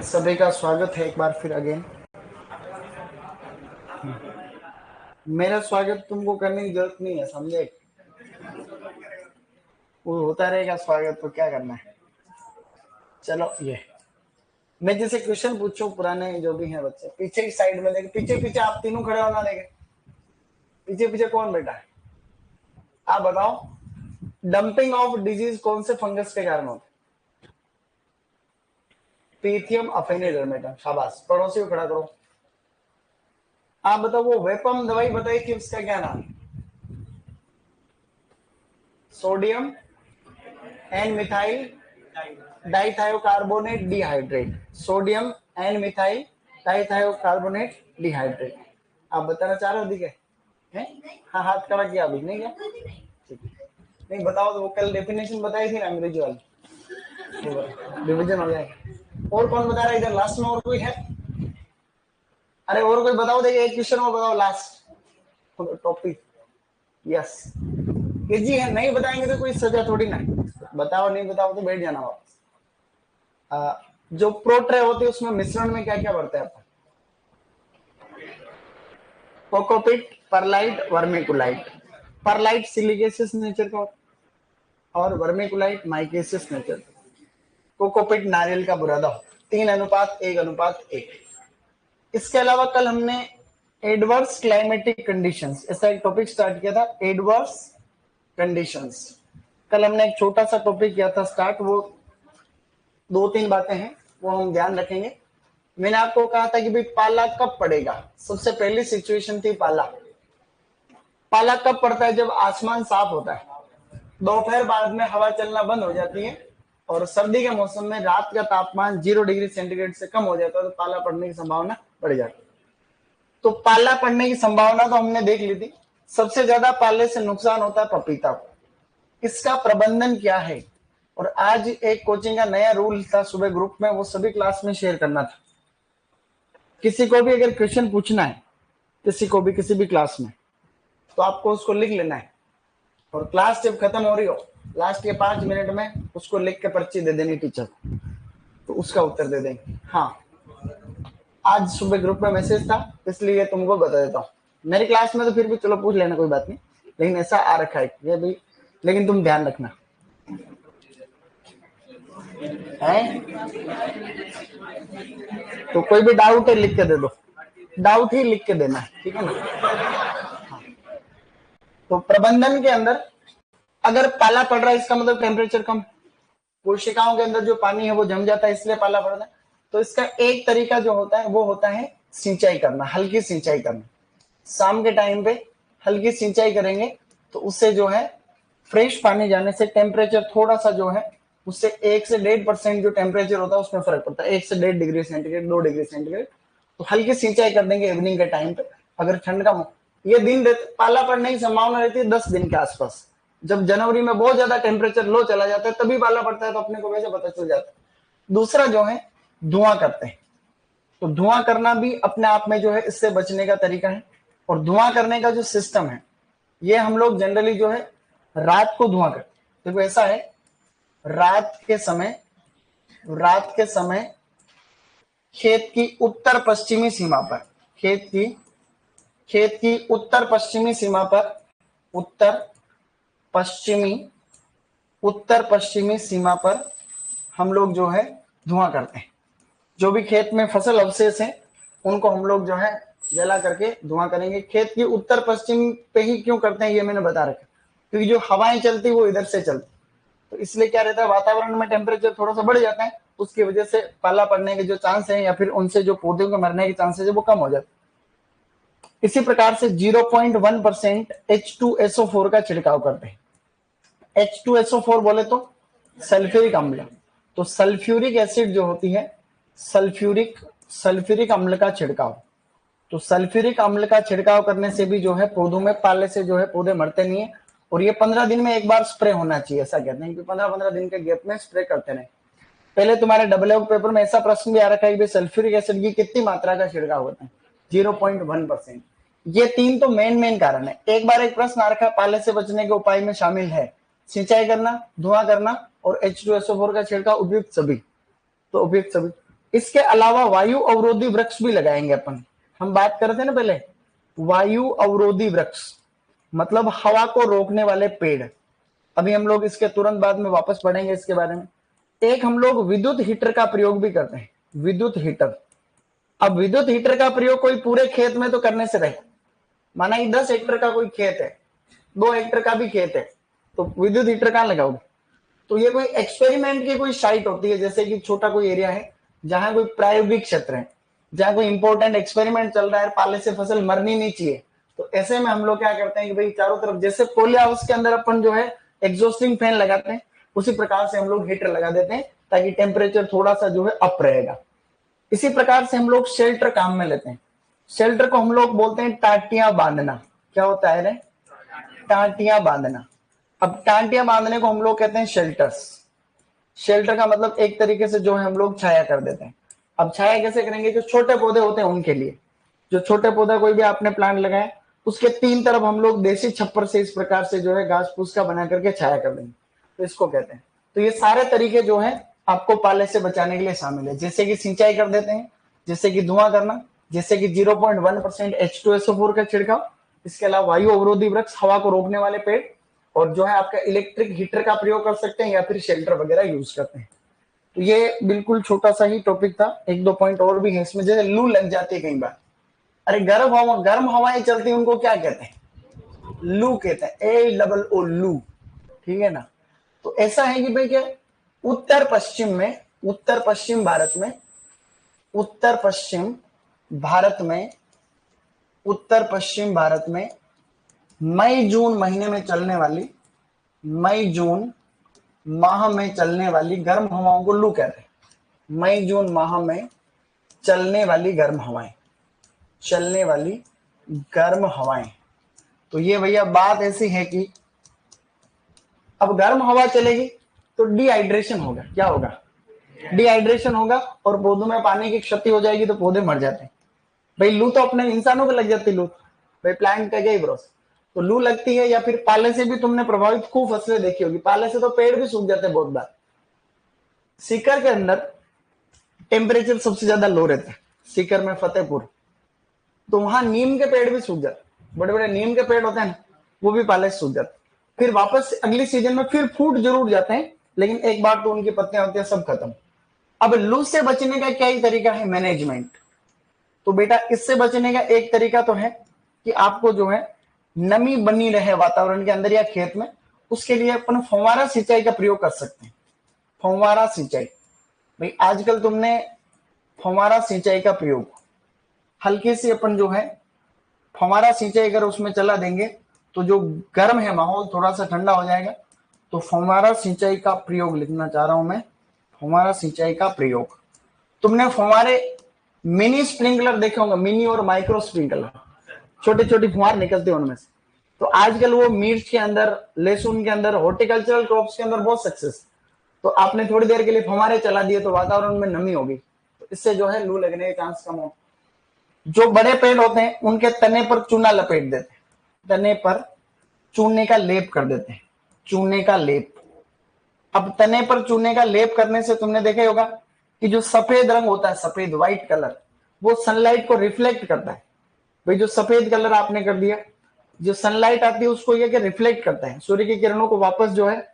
सभी का स्वागत है एक बार फिर अगेन। मेरा स्वागत तुमको करने की जरूरत नहीं है, समझे? वो होता रहेगा स्वागत, तो क्या करना है। चलो, ये मैं जैसे क्वेश्चन पूछूं, पुराने जो भी हैं बच्चे पीछे की साइड में देखे, पीछे पीछे आप तीनों खड़े होना, देखे पीछे पीछे कौन बैठा है, आप बताओ। डंपिंग ऑफ डिजीज कौन से फंगस के कारण होता है? पीथियम अफिनिडर्मेटम। शाबाश, पड़ोसी को खड़ा करो। आप बताओ, वो वेपम दवाई बताई थी, उसका क्या नाम है? Sodium N methyl dithiocarbonate dihydrate. Sodium N methyl dithiocarbonate dihydrate. आप बताना चाह रहे हो, दिखे हैं? हाँ, हाथ खड़ा किया, अभी नहीं क्या? ठीक है, नहीं बताओ तो। वो कल डेफिनेशन बताई थी ना अंग्रेजी वाली, रिविजन हो जाएगा। और कौन बता रहा है इधर? लास्ट में और कोई है? अरे और कोई बताओ, देखिए एक क्वेश्चन और बताओ लास्ट टॉपिक। यस, इजी है, नहीं बताएंगे तो कोई सजा थोड़ी ना। बताओ, नहीं बताओ तो बैठ जाना वापस। जो प्रोट्रे होते हैं उसमें मिश्रण में क्या क्या बढ़ता है आपका? Cocopeat, perlite, vermiculite. Perlite siliceous nature का और वर्मिकुलाइट माइकेसियस नेचर। कोकोपिट नारियल का बुरादा, 3:1:1। इसके अलावा कल हमने एडवर्स क्लाइमेटिक कंडीशंस ऐसा एक टॉपिक स्टार्ट किया था, एडवर्स कंडीशंस। कल हमने एक छोटा सा टॉपिक किया था स्टार्ट, वो 2-3 बातें हैं वो हम ध्यान रखेंगे। मैंने आपको कहा था कि भाई पाला कब पड़ेगा। सबसे पहली सिचुएशन थी पाला। पाला कब पड़ता है? जब आसमान साफ होता है, दोपहर बाद में हवा चलना बंद हो जाती है और सर्दी के मौसम में रात का तापमान 0 डिग्री सेंटीग्रेड से कम हो जाता है, तो पाला पड़ने की संभावना बढ़ जाती है। तो पाला पड़ने की संभावना तो हमने देख ली थी। सबसे ज्यादा पाले से नुकसान होता है पपीता को। इसका प्रबंधन क्या है? और आज एक कोचिंग का नया रूल था सुबह ग्रुप में, वो सभी क्लास में शेयर करना था। किसी को भी अगर क्वेश्चन पूछना है, किसी को भी किसी भी क्लास में, तो आपको उसको लिख लेना है और क्लास जब खत्म हो रही हो लास्ट के 5 मिनट में उसको लिख के पर्ची दे देनी टीचर को, तो उसका उत्तर दे देंगे। हाँ, आज सुबह ग्रुप में मैसेज था इसलिए तुमको बता देता हूँ। मेरी क्लास में तो फिर भी चलो पूछ लेना, कोई बात नहीं, लेकिन ऐसा आ रखा है ये भी, लेकिन तुम ध्यान रखना है। तो कोई भी डाउट है लिख के दे दो, डाउट ही लिख के देना है, ठीक है ना? हाँ। तो प्रबंधन के अंदर अगर पाला पड़ रहा है इसका मतलब टेम्परेचर कम, कोशिकाओं के अंदर जो पानी है वो जम जाता है, इसलिए पाला पड़ रहा है। तो इसका एक तरीका जो होता है वो होता है सिंचाई करना, हल्की सिंचाई करना। शाम के टाइम पे हल्की सिंचाई करेंगे तो उससे जो है फ्रेश पानी जाने से टेम्परेचर थोड़ा सा जो है उससे 1 से 1.5% जो टेम्परेचर होता है उसमें फर्क पड़ता है, 1 से 1.5 डिग्री सेंटीग्रेड, 2 डिग्री सेंटीग्रेड। तो हल्की सिंचाई कर देंगे इवनिंग के टाइम पे। अगर ठंड का ये दिन पाला पड़ने की संभावना रहती है 10 दिन के आसपास। जब जनवरी में बहुत ज्यादा टेम्परेचर लो चला जाता है तभी पाला पड़ता है, तो अपने को वैसे पता चल जाता है। दूसरा जो है धुआं करते हैं, तो धुआं करना भी अपने आप में जो है इससे बचने का तरीका है। और धुआं करने का जो सिस्टम है ये हम लोग जनरली जो है रात को धुआं करते हैं। देखो ऐसा है, रात के समय खेत की उत्तर पश्चिमी सीमा पर, खेत की उत्तर पश्चिमी सीमा पर, उत्तर पश्चिमी उत्तर पश्चिमी सीमा पर हम लोग जो है धुआं करते हैं। जो भी खेत में फसल अवशेष है उनको हम लोग जो है जला करके धुआं करेंगे। खेत की उत्तर पश्चिम पे ही क्यों करते हैं ये मैंने बता रखा, क्योंकि जो हवाएं चलती वो इधर से चलती, तो इसलिए क्या रहता है वातावरण में टेम्परेचर थोड़ा सा बढ़ जाता है, उसकी वजह से पाला पड़ने के जो चांस है या फिर उनसे जो पौधों के मरने के चांसेस है वो कम हो जाते हैं। इसी प्रकार से 0.1% H2SO4 का छिड़काव करते हैं। H2SO4 बोले तो सल्फ्यूरिक अम्ल। तो सल्फ्यूरिक एसिड जो होती है, सल्फ्यूरिक अम्ल का छिड़काव। तो सल्फ्यूरिक अम्ल का छिड़काव करने से भी जो है पौधों में पाले से जो है पौधे मरते नहीं है। और ये 15 दिन में एक बार स्प्रे होना चाहिए, ऐसा कहते हैं कि 15-15 दिन के गैप में स्प्रे करते रहे। पहले तुम्हारे डबल पेपर में ऐसा प्रश्न भी आ रखा है कि सल्फ्यूरिक एसिड की कितनी मात्रा का छिड़काव होता है? 0.1%। ये 3 तो मेन कारण है। एक बार एक प्रश्न आ रखा है पाले से बचने के उपाय में शामिल है सिंचाई करना, धुआं करना और H2SO4 का छिड़काव, उपयुक्त सभी। तो उपयुक्त सभी इसके अलावा वायु अवरोधी वृक्ष भी लगाएंगे अपन। हम बात कर रहे थे ना पहले, वायु अवरोधी वृक्ष मतलब हवा को रोकने वाले पेड़। अभी हम लोग इसके तुरंत बाद में वापस पढ़ेंगे इसके बारे में। एक हम लोग विद्युत हीटर का प्रयोग भी करते हैं, विद्युत हीटर। अब विद्युत हीटर का प्रयोग कोई पूरे खेत में तो करने से रहे, माना कि 10 हेक्टेयर का कोई खेत है, 2 हेक्टेयर का भी खेत है, तो विद्युत हीटर कहां लगाओगे? तो ये कोई एक्सपेरिमेंट की कोई साइट होती है, जैसे कि छोटा कोई एरिया है जहां कोई प्रायोगिक क्षेत्र है, जहां कोई इंपॉर्टेंट एक्सपेरिमेंट चल रहा है, पाले से फसल मरनी नहीं चाहिए, तो ऐसे में हम लोग क्या करते हैं कि भाई चारों तरफ, जैसे पोली हाउस के अंदर अपन जो है एग्जॉस्टिंग फैन लगाते हैं, उसी प्रकार से हम लोग हीटर लगा देते हैं ताकि टेम्परेचर थोड़ा सा जो है अप रहेगा। इसी प्रकार से हम लोग शेल्टर काम में लेते हैं। शेल्टर को हम लोग बोलते हैं टाटियां बांधना। क्या होता है रे? टाटियां बांधना। अब टाटियां बांधने को हम लोग कहते हैं शेल्टर्स। शेल्टर का मतलब एक तरीके से जो है हम लोग छाया कर देते हैं। अब छाया कैसे करेंगे? जो छोटे पौधे होते हैं उनके लिए, जो छोटे पौधा कोई भी आपने प्लांट लगाया, उसके 3 तरफ हम लोग देसी छप्पर से इस प्रकार से जो है घास फूस का बना करके छाया कर देंगे, तो इसको कहते हैं। तो ये सारे तरीके जो है आपको पाले से बचाने के लिए शामिल है, जैसे कि सिंचाई कर देते हैं, जैसे कि धुआं करना, जैसे कि 0.1% H2SO4 का छिड़काव, इसके अलावा वायु अवरोधी वृक्ष, हवा को रोकने वाले पेड़, और जो है आपका इलेक्ट्रिक हीटर का प्रयोग कर सकते हैं या फिर शेल्टर वगैरह यूज करते हैं। तो ये बिल्कुल छोटा सा ही टॉपिक था। 1-2 पॉइंट और भी है इसमें, जैसे लू लग जाती है कई बार। अरे गर्म हवाएं चलती है, उनको क्या कहते हैं? लू कहते हैं, AOO लू। ठीक है ना? तो ऐसा है कि भाई क्या उत्तर पश्चिम में, उत्तर पश्चिम भारत में, उत्तर पश्चिम भारत में, उत्तर पश्चिम भारत में मई जून महीने में चलने वाली, मई जून माह में चलने वाली गर्म हवाओं को लू कहते हैं। मई जून माह में चलने वाली गर्म हवाएं, चलने वाली गर्म हवाएं। तो ये भैया बात ऐसी है कि अब गर्म हवा चलेगी तो डिहाइड्रेशन होगा। क्या होगा? डिहाइड्रेशन होगा, और पौधों में पानी की क्षति हो जाएगी तो पौधे मर जाते हैं। भाई लू तो अपने इंसानों को लग जाती, लू भाई प्लांट का क्या ही भरोसा। तो लू लगती है, या फिर पाले से भी तुमने प्रभावित खूब फसलें देखी होगी, पाले से तो पेड़ भी सूख जाते हैं बहुत बार। सीकर के अंदर टेम्परेचर सबसे ज्यादा लो रहता है, सीकर में, फतेहपुर, तो वहां नीम के पेड़ भी सूख जाते, बड़े बड़े नीम के पेड़ होते हैं ना, वो भी पाले से सूख जाते। फिर वापस अगली सीजन में फिर फूट जरूर जाते हैं, लेकिन एक बार तो उनकी पत्तियां होती है सब खत्म। अब लू से बचने का क्या ही तरीका है? मैनेजमेंट। तो बेटा इससे बचने का एक तरीका तो है कि आपको जो है नमी बनी रहे वातावरण के अंदर या खेत में, उसके लिए अपन फव्वारा सिंचाई का प्रयोग कर सकते हैं। फव्वारा सिंचाई, भाई आजकल तुमने फव्वारा सिंचाई का प्रयोग, हल्के से अपन जो है फव्वारा सिंचाई अगर उसमें चला देंगे तो जो गर्म है माहौल थोड़ा सा ठंडा हो जाएगा। तो फव्वारा सिंचाई का प्रयोग लिखना चाह रहा हूं मैं, फव्वारा सिंचाई का प्रयोग। तुमने फव्वारे मिनी स्प्रिंकलर देखे होंगे, मिनी और माइक्रो स्प्रिंकलर, छोटे छोटे फुहार निकलते हैं उनमें से। तो आजकल वो मिर्च के अंदर, लहसुन के अंदर, हॉर्टिकल्चरल क्रॉप्स के अंदर बहुत सक्सेस। तो आपने थोड़ी देर के लिए फव्वारे चला दिए तो वातावरण में नमी होगी, तो इससे जो है लू लगने के चांस कम हो। जो बड़े पेड़ होते हैं उनके तने पर चूना लपेट देते हैं, तने पर चूने का लेप कर देते हैं, चूने का लेप। अब तने पर चूने का लेप करने से तुमने देखा होगा कि जो सफेद रंग होता है, सफेद व्हाइट कलर, वो सनलाइट को रिफ्लेक्ट करता है। भाई जो सफेद कलर आपने कर दिया, जो सनलाइट आती है उसको ये कि रिफ्लेक्ट करता है, सूर्य की किरणों को वापस जो है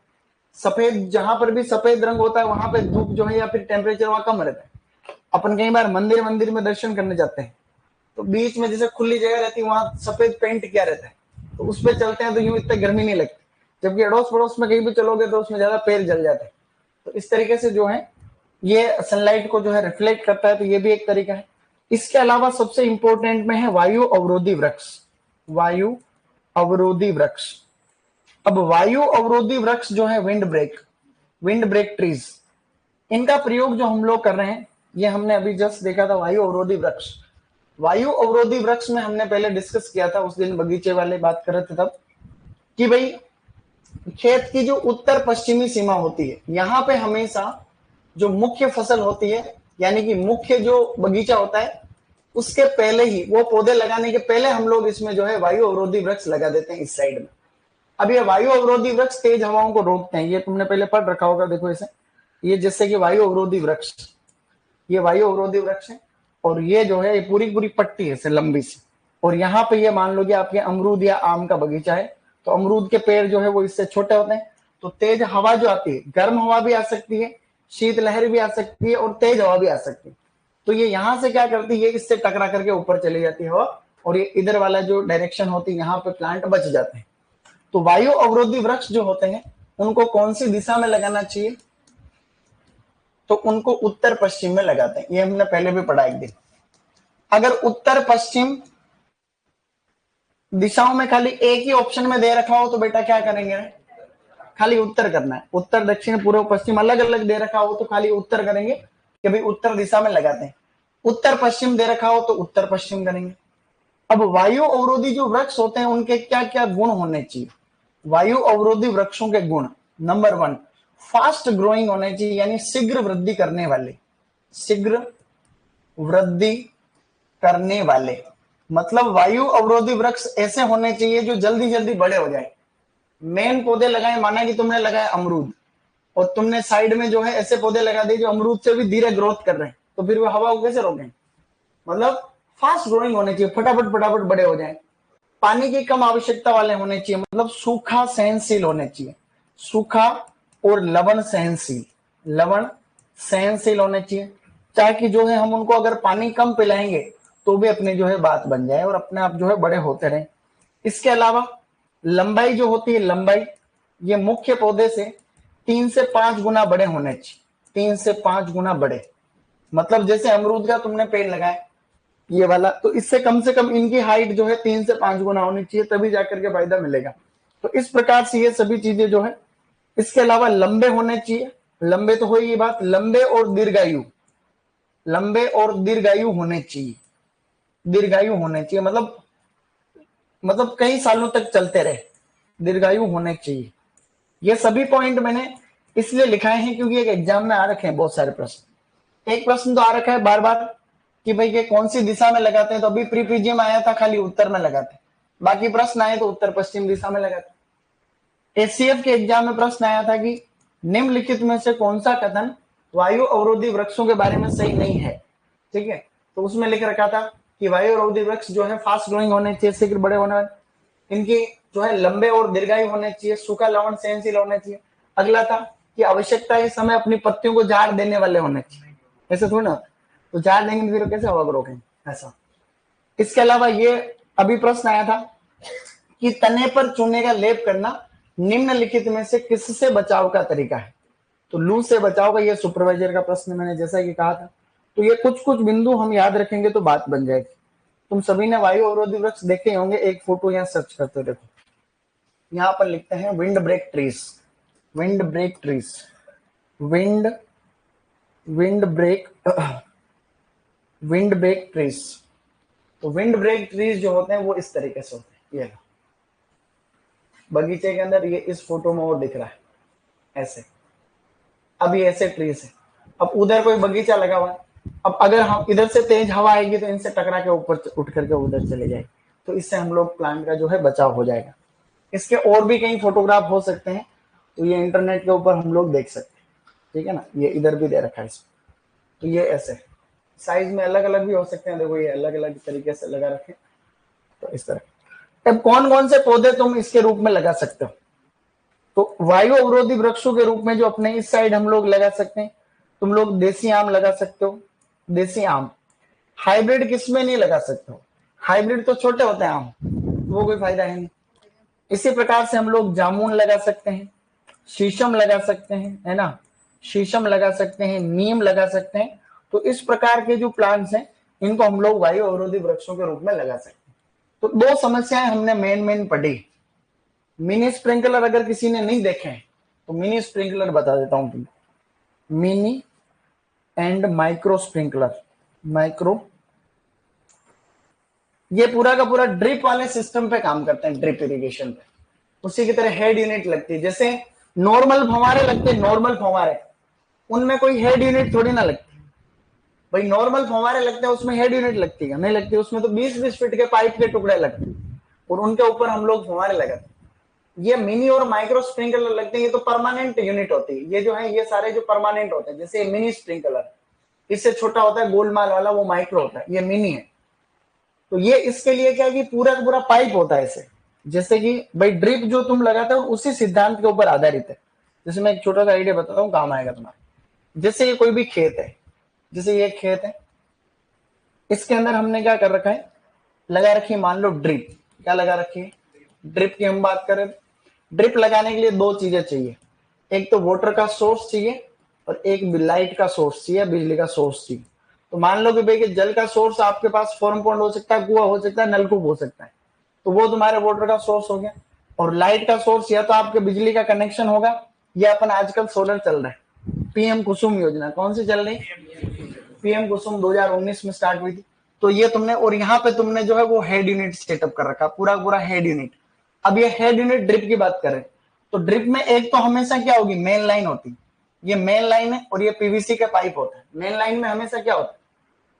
सफेद, जहां पर भी सफेद रंग होता है वहां पे धूप जो है या फिर टेम्परेचर वहां कम रहता है। अपन कई बार मंदिर में दर्शन करने जाते हैं, तो बीच में जैसे खुली जगह रहती है वहां सफेद पेंट किया रहता है, तो उस पर चलते हैं तो यूं इतनी गर्मी नहीं लगती। जबकि अड़ोस पड़ोस में कहीं भी चलोगे तो उसमें ज्यादा पैर जल जाते हैं। तो इस तरीके से जो है ये सनलाइट को जो है रिफ्लेक्ट करता है, तो ये भी एक तरीका है। इसके अलावा सबसे इंपॉर्टेंट में है वायु अवरोधी वृक्ष, वायु अवरोधी वृक्ष। अब वायु अवरोधी वृक्ष जो है विंड ब्रेक ट्रीज, इनका प्रयोग जो हम लोग कर रहे हैं, ये हमने अभी जस्ट देखा था वायु अवरोधी वृक्ष। वायु अवरोधी वृक्ष में हमने पहले डिस्कस किया था, उस दिन बगीचे वाले बात कर रहे थे तब, कि भाई खेत की जो उत्तर पश्चिमी सीमा होती है, यहां पे हमेशा जो मुख्य फसल होती है, यानी कि मुख्य जो बगीचा होता है, उसके पहले ही, वो पौधे लगाने के पहले हम लोग इसमें जो है वायु अवरोधी वृक्ष लगा देते हैं इस साइड में। अब ये वायु अवरोधी वृक्ष तेज हवाओं को रोकते हैं, ये तुमने पहले पढ़ रखा होगा, देखो इसे, ये जैसे कि वायु अवरोधी वृक्ष, ये वायु अवरोधी वृक्ष है, और ये जो है ये पूरी पूरी पट्टी है लंबी सी, और यहाँ पे ये मान लो कि आपके अमरूद या आम का बगीचा है, तो अमरूद के पेड़ जो है वो इससे छोटे होते हैं, तो तेज हवा जो आती है, गर्म हवा भी आ सकती है, शीत लहर भी आ सकती है, और तेज हवा भी आ सकती है, तो ये यहाँ से क्या करती है, इससे टकरा करके ऊपर चली जाती है हवा, और ये इधर वाला जो डायरेक्शन होती है यहाँ पे प्लांट बच जाते हैं। तो वायु अवरोधी वृक्ष जो होते हैं उनको कौन सी दिशा में लगाना चाहिए, तो उनको उत्तर पश्चिम में लगाते हैं, ये हमने पहले भी पढ़ा एक दिन। अगर उत्तर पश्चिम दिशाओं में खाली एक ही ऑप्शन में दे रखा हो तो बेटा क्या करेंगे, खाली उत्तर करना है। उत्तर दक्षिण पूर्व पश्चिम अलग अलग दे रखा हो तो खाली उत्तर करेंगे कि भाई उत्तर दिशा में लगाते हैं। उत्तर पश्चिम दे रखा हो तो उत्तर पश्चिम करेंगे। अब वायु अवरोधी जो वृक्ष होते हैं उनके क्या क्या गुण होने चाहिए, वायु अवरोधी वृक्षों के गुण, नंबर 1 फास्ट ग्रोइंग होने चाहिए, यानी शीघ्र वृद्धि करने वाले, शीघ्र वृद्धि करने वाले, मतलब वायु अवरोधी वृक्ष ऐसे होने चाहिए जो जल्दी जल्दी बड़े हो जाए। मेन पौधे लगाए, माना कि तुमने लगाया अमरूद, और तुमने साइड में जो है ऐसे पौधे लगा दिए जो अमरूद से भी धीरे ग्रोथ कर रहे हैं, तो फिर वो हवा को कैसे रोकें, मतलब फास्ट ग्रोइंग होने चाहिए, फटाफट फटाफट बड़े हो जाए। पानी की कम आवश्यकता वाले होने चाहिए, मतलब सूखा सहनशील होने चाहिए, सूखा और लवण सहनशील, लवण सहनशील होने चाहिए, ताकि जो है हम उनको अगर पानी कम पिलाएंगे तो भी अपने जो है बात बन जाए और अपने आप जो है बड़े होते रहे। इसके अलावा लंबाई जो होती है, लंबाई ये मुख्य पौधे से 3 से 5 गुना बड़े होने चाहिए, 3 से 5 गुना बड़े, मतलब जैसे अमरूद का तुमने पेड़ लगाया ये वाला, तो इससे कम से कम इनकी हाइट जो है 3 से 5 गुना होनी चाहिए, तभी जाकर के फायदा मिलेगा। तो इस प्रकार से ये सभी चीजें जो है। इसके अलावा लंबे होने चाहिए, लंबे तो हो ये बात, लंबे और दीर्घायु, लंबे और दीर्घायु होने चाहिए, दीर्घायु होने चाहिए, मतलब कई सालों तक चलते रहे, दीर्घायु होने चाहिए। ये सभी पॉइंट मैंने इसलिए लिखाए हैं क्योंकि एक एग्जाम में आ रखे हैं बहुत सारे प्रश्न। एक प्रश्न तो आ रखा है बार बार कि भाई ये कौन सी दिशा में लगाते हैं, तो अभी प्री पीजीएम आया था खाली उत्तर में लगाते, बाकी प्रश्न आए तो उत्तर पश्चिम दिशा में लगाते। एचसीएफ के एग्जाम में प्रश्न आया था कि निम्नलिखित में से कौन सा कथन वायु अवरोधी वृक्षों के बारे में सही नहीं है, ठीक है, तो उसमें लिख रखा था कि वायु अवरोधी वृक्ष जो है फास्ट ग्रोइंग होने चाहिए, शीघ्र बड़े होने वाले, इनकी जो है लंबे और दीर्घायु होने चाहिए, सूखा लवण सहनशील होने चाहिए। अगला था कि आवश्यकता के समय अपनी पत्तियों को झाड़ देने वाले होने चाहिए, ऐसे थोड़ा ना, तो झाड़ देंगे फिर कैसे हवा को रोकेंगे ऐसा। इसके अलावा ये अभी प्रश्न आया था कि तने पर चूने का लेप करना निम्नलिखित में से किससे बचाव का तरीका है, तो लू से बचाव का, ये सुपरवाइजर का प्रश्न मैंने जैसा कि कहा था। तो ये कुछ कुछ बिंदु हम याद रखेंगे तो बात बन जाएगी। तुम सभी ने वायु अवरोधी वृक्ष देखे होंगे, एक फोटो यहाँ सर्च करते हो, देखो यहाँ पर लिखते हैं windbreak trees, windbreak trees, windbreak windbreak trees. तो विंड ब्रेक ट्रीज जो होते हैं वो इस तरीके से होते हैं, ये बगीचे के अंदर ये इस फोटो में वो दिख रहा है ऐसे, अब ये ऐसे ट्रीज है, अब उधर कोई बगीचा लगा हुआ है, अब अगर हम इधर से तेज हवा आएगी तो इनसे टकरा के ऊपर उठ करके उधर चले जाएगी, तो इससे हम लोग प्लांट का जो है बचाव हो जाएगा। इसके और भी कई फोटोग्राफ हो सकते हैं, तो ये इंटरनेट के ऊपर हम लोग देख सकते हैं, ठीक है ना, ये इधर भी दे रखा है इसमें, तो ये ऐसे साइज में अलग अलग भी हो सकते हैं, देखो ये अलग अलग तरीके से लगा रखे, तो इस तरह। अब कौन कौन से पौधे तुम इसके रूप में लगा सकते हो, तो वायु अवरोधी वृक्षों के रूप में जो अपने इस साइड हम लोग लगा सकते हैं, तुम लोग देसी आम लगा सकते हो, देसी आम। हाइब्रिड किसमें नहीं लगा सकते हो, हाइब्रिड तो छोटे होते हैं आम, वो कोई फायदा है नहीं। इसी प्रकार से हम लोग जामुन लगा सकते हैं, शीशम लगा सकते हैं, है ना, शीशम लगा सकते हैं, नीम लगा सकते हैं। तो इस प्रकार के जो प्लांट्स हैं इनको हम लोग वायु अवरोधी वृक्षों के रूप में लगा सकते हैं। तो दो समस्याएं हमने मेन पढ़ी। मिनी स्प्रिंकलर अगर किसी ने नहीं देखे हैं तो मिनी स्प्रिंकलर बता देता हूं तुमको, mini and micro sprinkler. Micro ये पूरा का पूरा ड्रिप वाले सिस्टम पे काम करते हैं, ड्रिप इरिगेशन पे, उसी की तरह हेड यूनिट लगती है, जैसे नॉर्मल फव्वारे लगते हैं, नॉर्मल फव्वारे उनमें कोई हेड यूनिट थोड़ी ना लगती भाई, नॉर्मल फव्वारे लगते हैं उसमें हेड यूनिट लगती है नहीं लगती, उसमें तो 20-20 फीट के पाइप के टुकड़े लगते हैं और उनके ऊपर हम लोग फव्वारे लगाते हैं। ये मिनी और माइक्रो स्प्रिंकलर लगते हैं, ये तो परमानेंट यूनिट होती है, ये जो है ये सारे जो परमानेंट होते हैं, जैसे मिनी स्प्रिंकलर इससे छोटा होता है गोलमाल वाला, वो माइक्रो होता है, ये मिनी है। तो ये इसके लिए क्या है कि पूरा का पूरा पाइप होता है इसे, जैसे कि भाई ड्रिप जो तुम लगाते हो उसी सिद्धांत के ऊपर आधारित है। जैसे मैं एक छोटा सा आइडिया बताता हूँ, काम आएगा तुम्हारा। जैसे ये कोई भी खेत है, जैसे ये खेत है, इसके अंदर हमने क्या कर रखा है, लगा रखी है मान लो ड्रिप। क्या लगा रखी है, ड्रिप की हम बात करें, ड्रिप लगाने के लिए दो चीजें चाहिए, एक तो वाटर का सोर्स चाहिए और एक लाइट का सोर्स चाहिए, बिजली का सोर्स चाहिए। तो मान लो कि भाई कि जल का सोर्स आपके पास फॉर्म पॉन्ड हो सकता है, कुआं हो सकता है, नलकूप हो सकता है, तो वो तुम्हारे वाटर का सोर्स हो गया। और लाइट का सोर्स या तो आपके बिजली का कनेक्शन होगा, या अपन आजकल सोलर चल रहा है, पीएम कुसुम योजना कौन सी चल रही, पीएम कुसुम 2019 में स्टार्ट हुई थी। तो ये तुमने, और यहाँ पे तुमने जो है वो हेड यूनिट सेटअप कर रखा, पूरा पूरा हेड यूनिट। अब ये हेड यूनिट ड्रिप की बात करें तो ड्रिप में एक तो हमेशा क्या होगी, मेन लाइन होती, ये मेन लाइन है, और ये पीवीसी का पाइप होता है। मेन लाइन में हमेशा क्या होता है,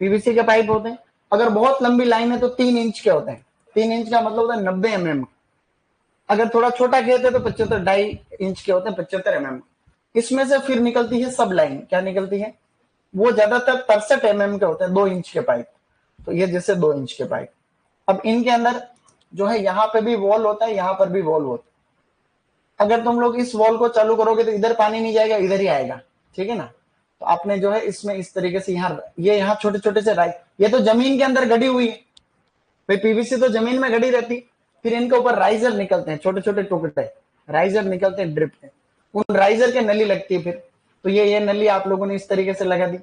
पीवीसी के पाइप होते हैं। अगर बहुत लंबी लाइन है तो 3 इंच के होते हैं, 3 इंच का मतलब होता है 90 mm। अगर थोड़ा छोटा खेत है तो 75.5 इंच के होते हैं, 75 mm। इसमें से फिर निकलती है सब लाइन, क्या निकलती है, वो ज्यादातर 63 mm के होते हैं, 2 इंच के पाइप। तो ये जैसे 2 इंच के पाइप। अब इनके अंदर जो है यहाँ पे भी वॉल होता है, यहाँ पर भी वॉल होता है। अगर तुम लोग इस वॉल को चालू करोगे तो इधर पानी नहीं जाएगा, इधर ही आएगा, ठीक है ना। तो आपने जो है इसमें इस तरीके से यहाँ छोटे छोटे से ये तो जमीन के अंदर गड़ी हुई है भाई, पीवीसी तो जमीन में गड़ी रहती। फिर इनके ऊपर राइजर निकलते हैं, छोटे छोटे टुकड़े राइजर निकलते हैं ड्रिप में, उन राइजर के नली लगती है फिर। तो ये नली आप लोगों ने इस तरीके से लगा दी।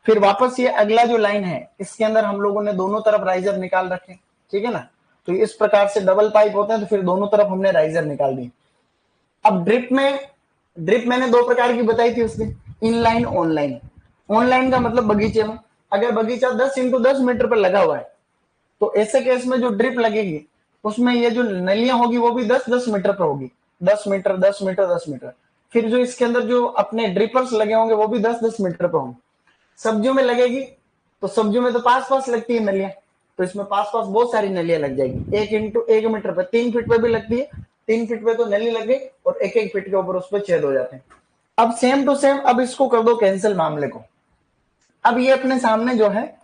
फिर वापस ये अगला जो लाइन है, इसके अंदर हम लोगों ने दोनों तरफ राइजर निकाल रखे, ठीक है ना। तो इस प्रकार से डबल पाइप होते हैं, तो फिर दोनों तरफ हमने राइजर निकाल दी। अब ड्रिप मैंने दो प्रकार की बताई थी उसने, इनलाइन ऑनलाइन। ऑनलाइन का मतलब बगीचे में, अगर बगीचा 10x10 मीटर पर लगा हुआ है तो ऐसे केस में जो ड्रिप लगेगी उसमें ये जो नलियां होगी वो भी 10-10 मीटर पर होगी, 10 मीटर 10 मीटर 10 मीटर। फिर जो इसके अंदर जो अपने ड्रिपर्स लगे होंगे वो भी 10-10 मीटर पर होंगे। सब्जियों में लगेगी तो सब्जियों में तो पास पास लगती है नलियां, तो इसमें पास पास बहुत सारी नलियां लग जाएगी, 1x1 मीटर पर, 3 फीट पे भी लगती है, 3 फीट पे तो नली लग गई, और 1-1 फीट के ऊपर उस पर छेद हो जाते हैं। अब सेम टू सेम, अब इसको कर दो कैंसिल मामले को। अब ये अपने सामने जो है,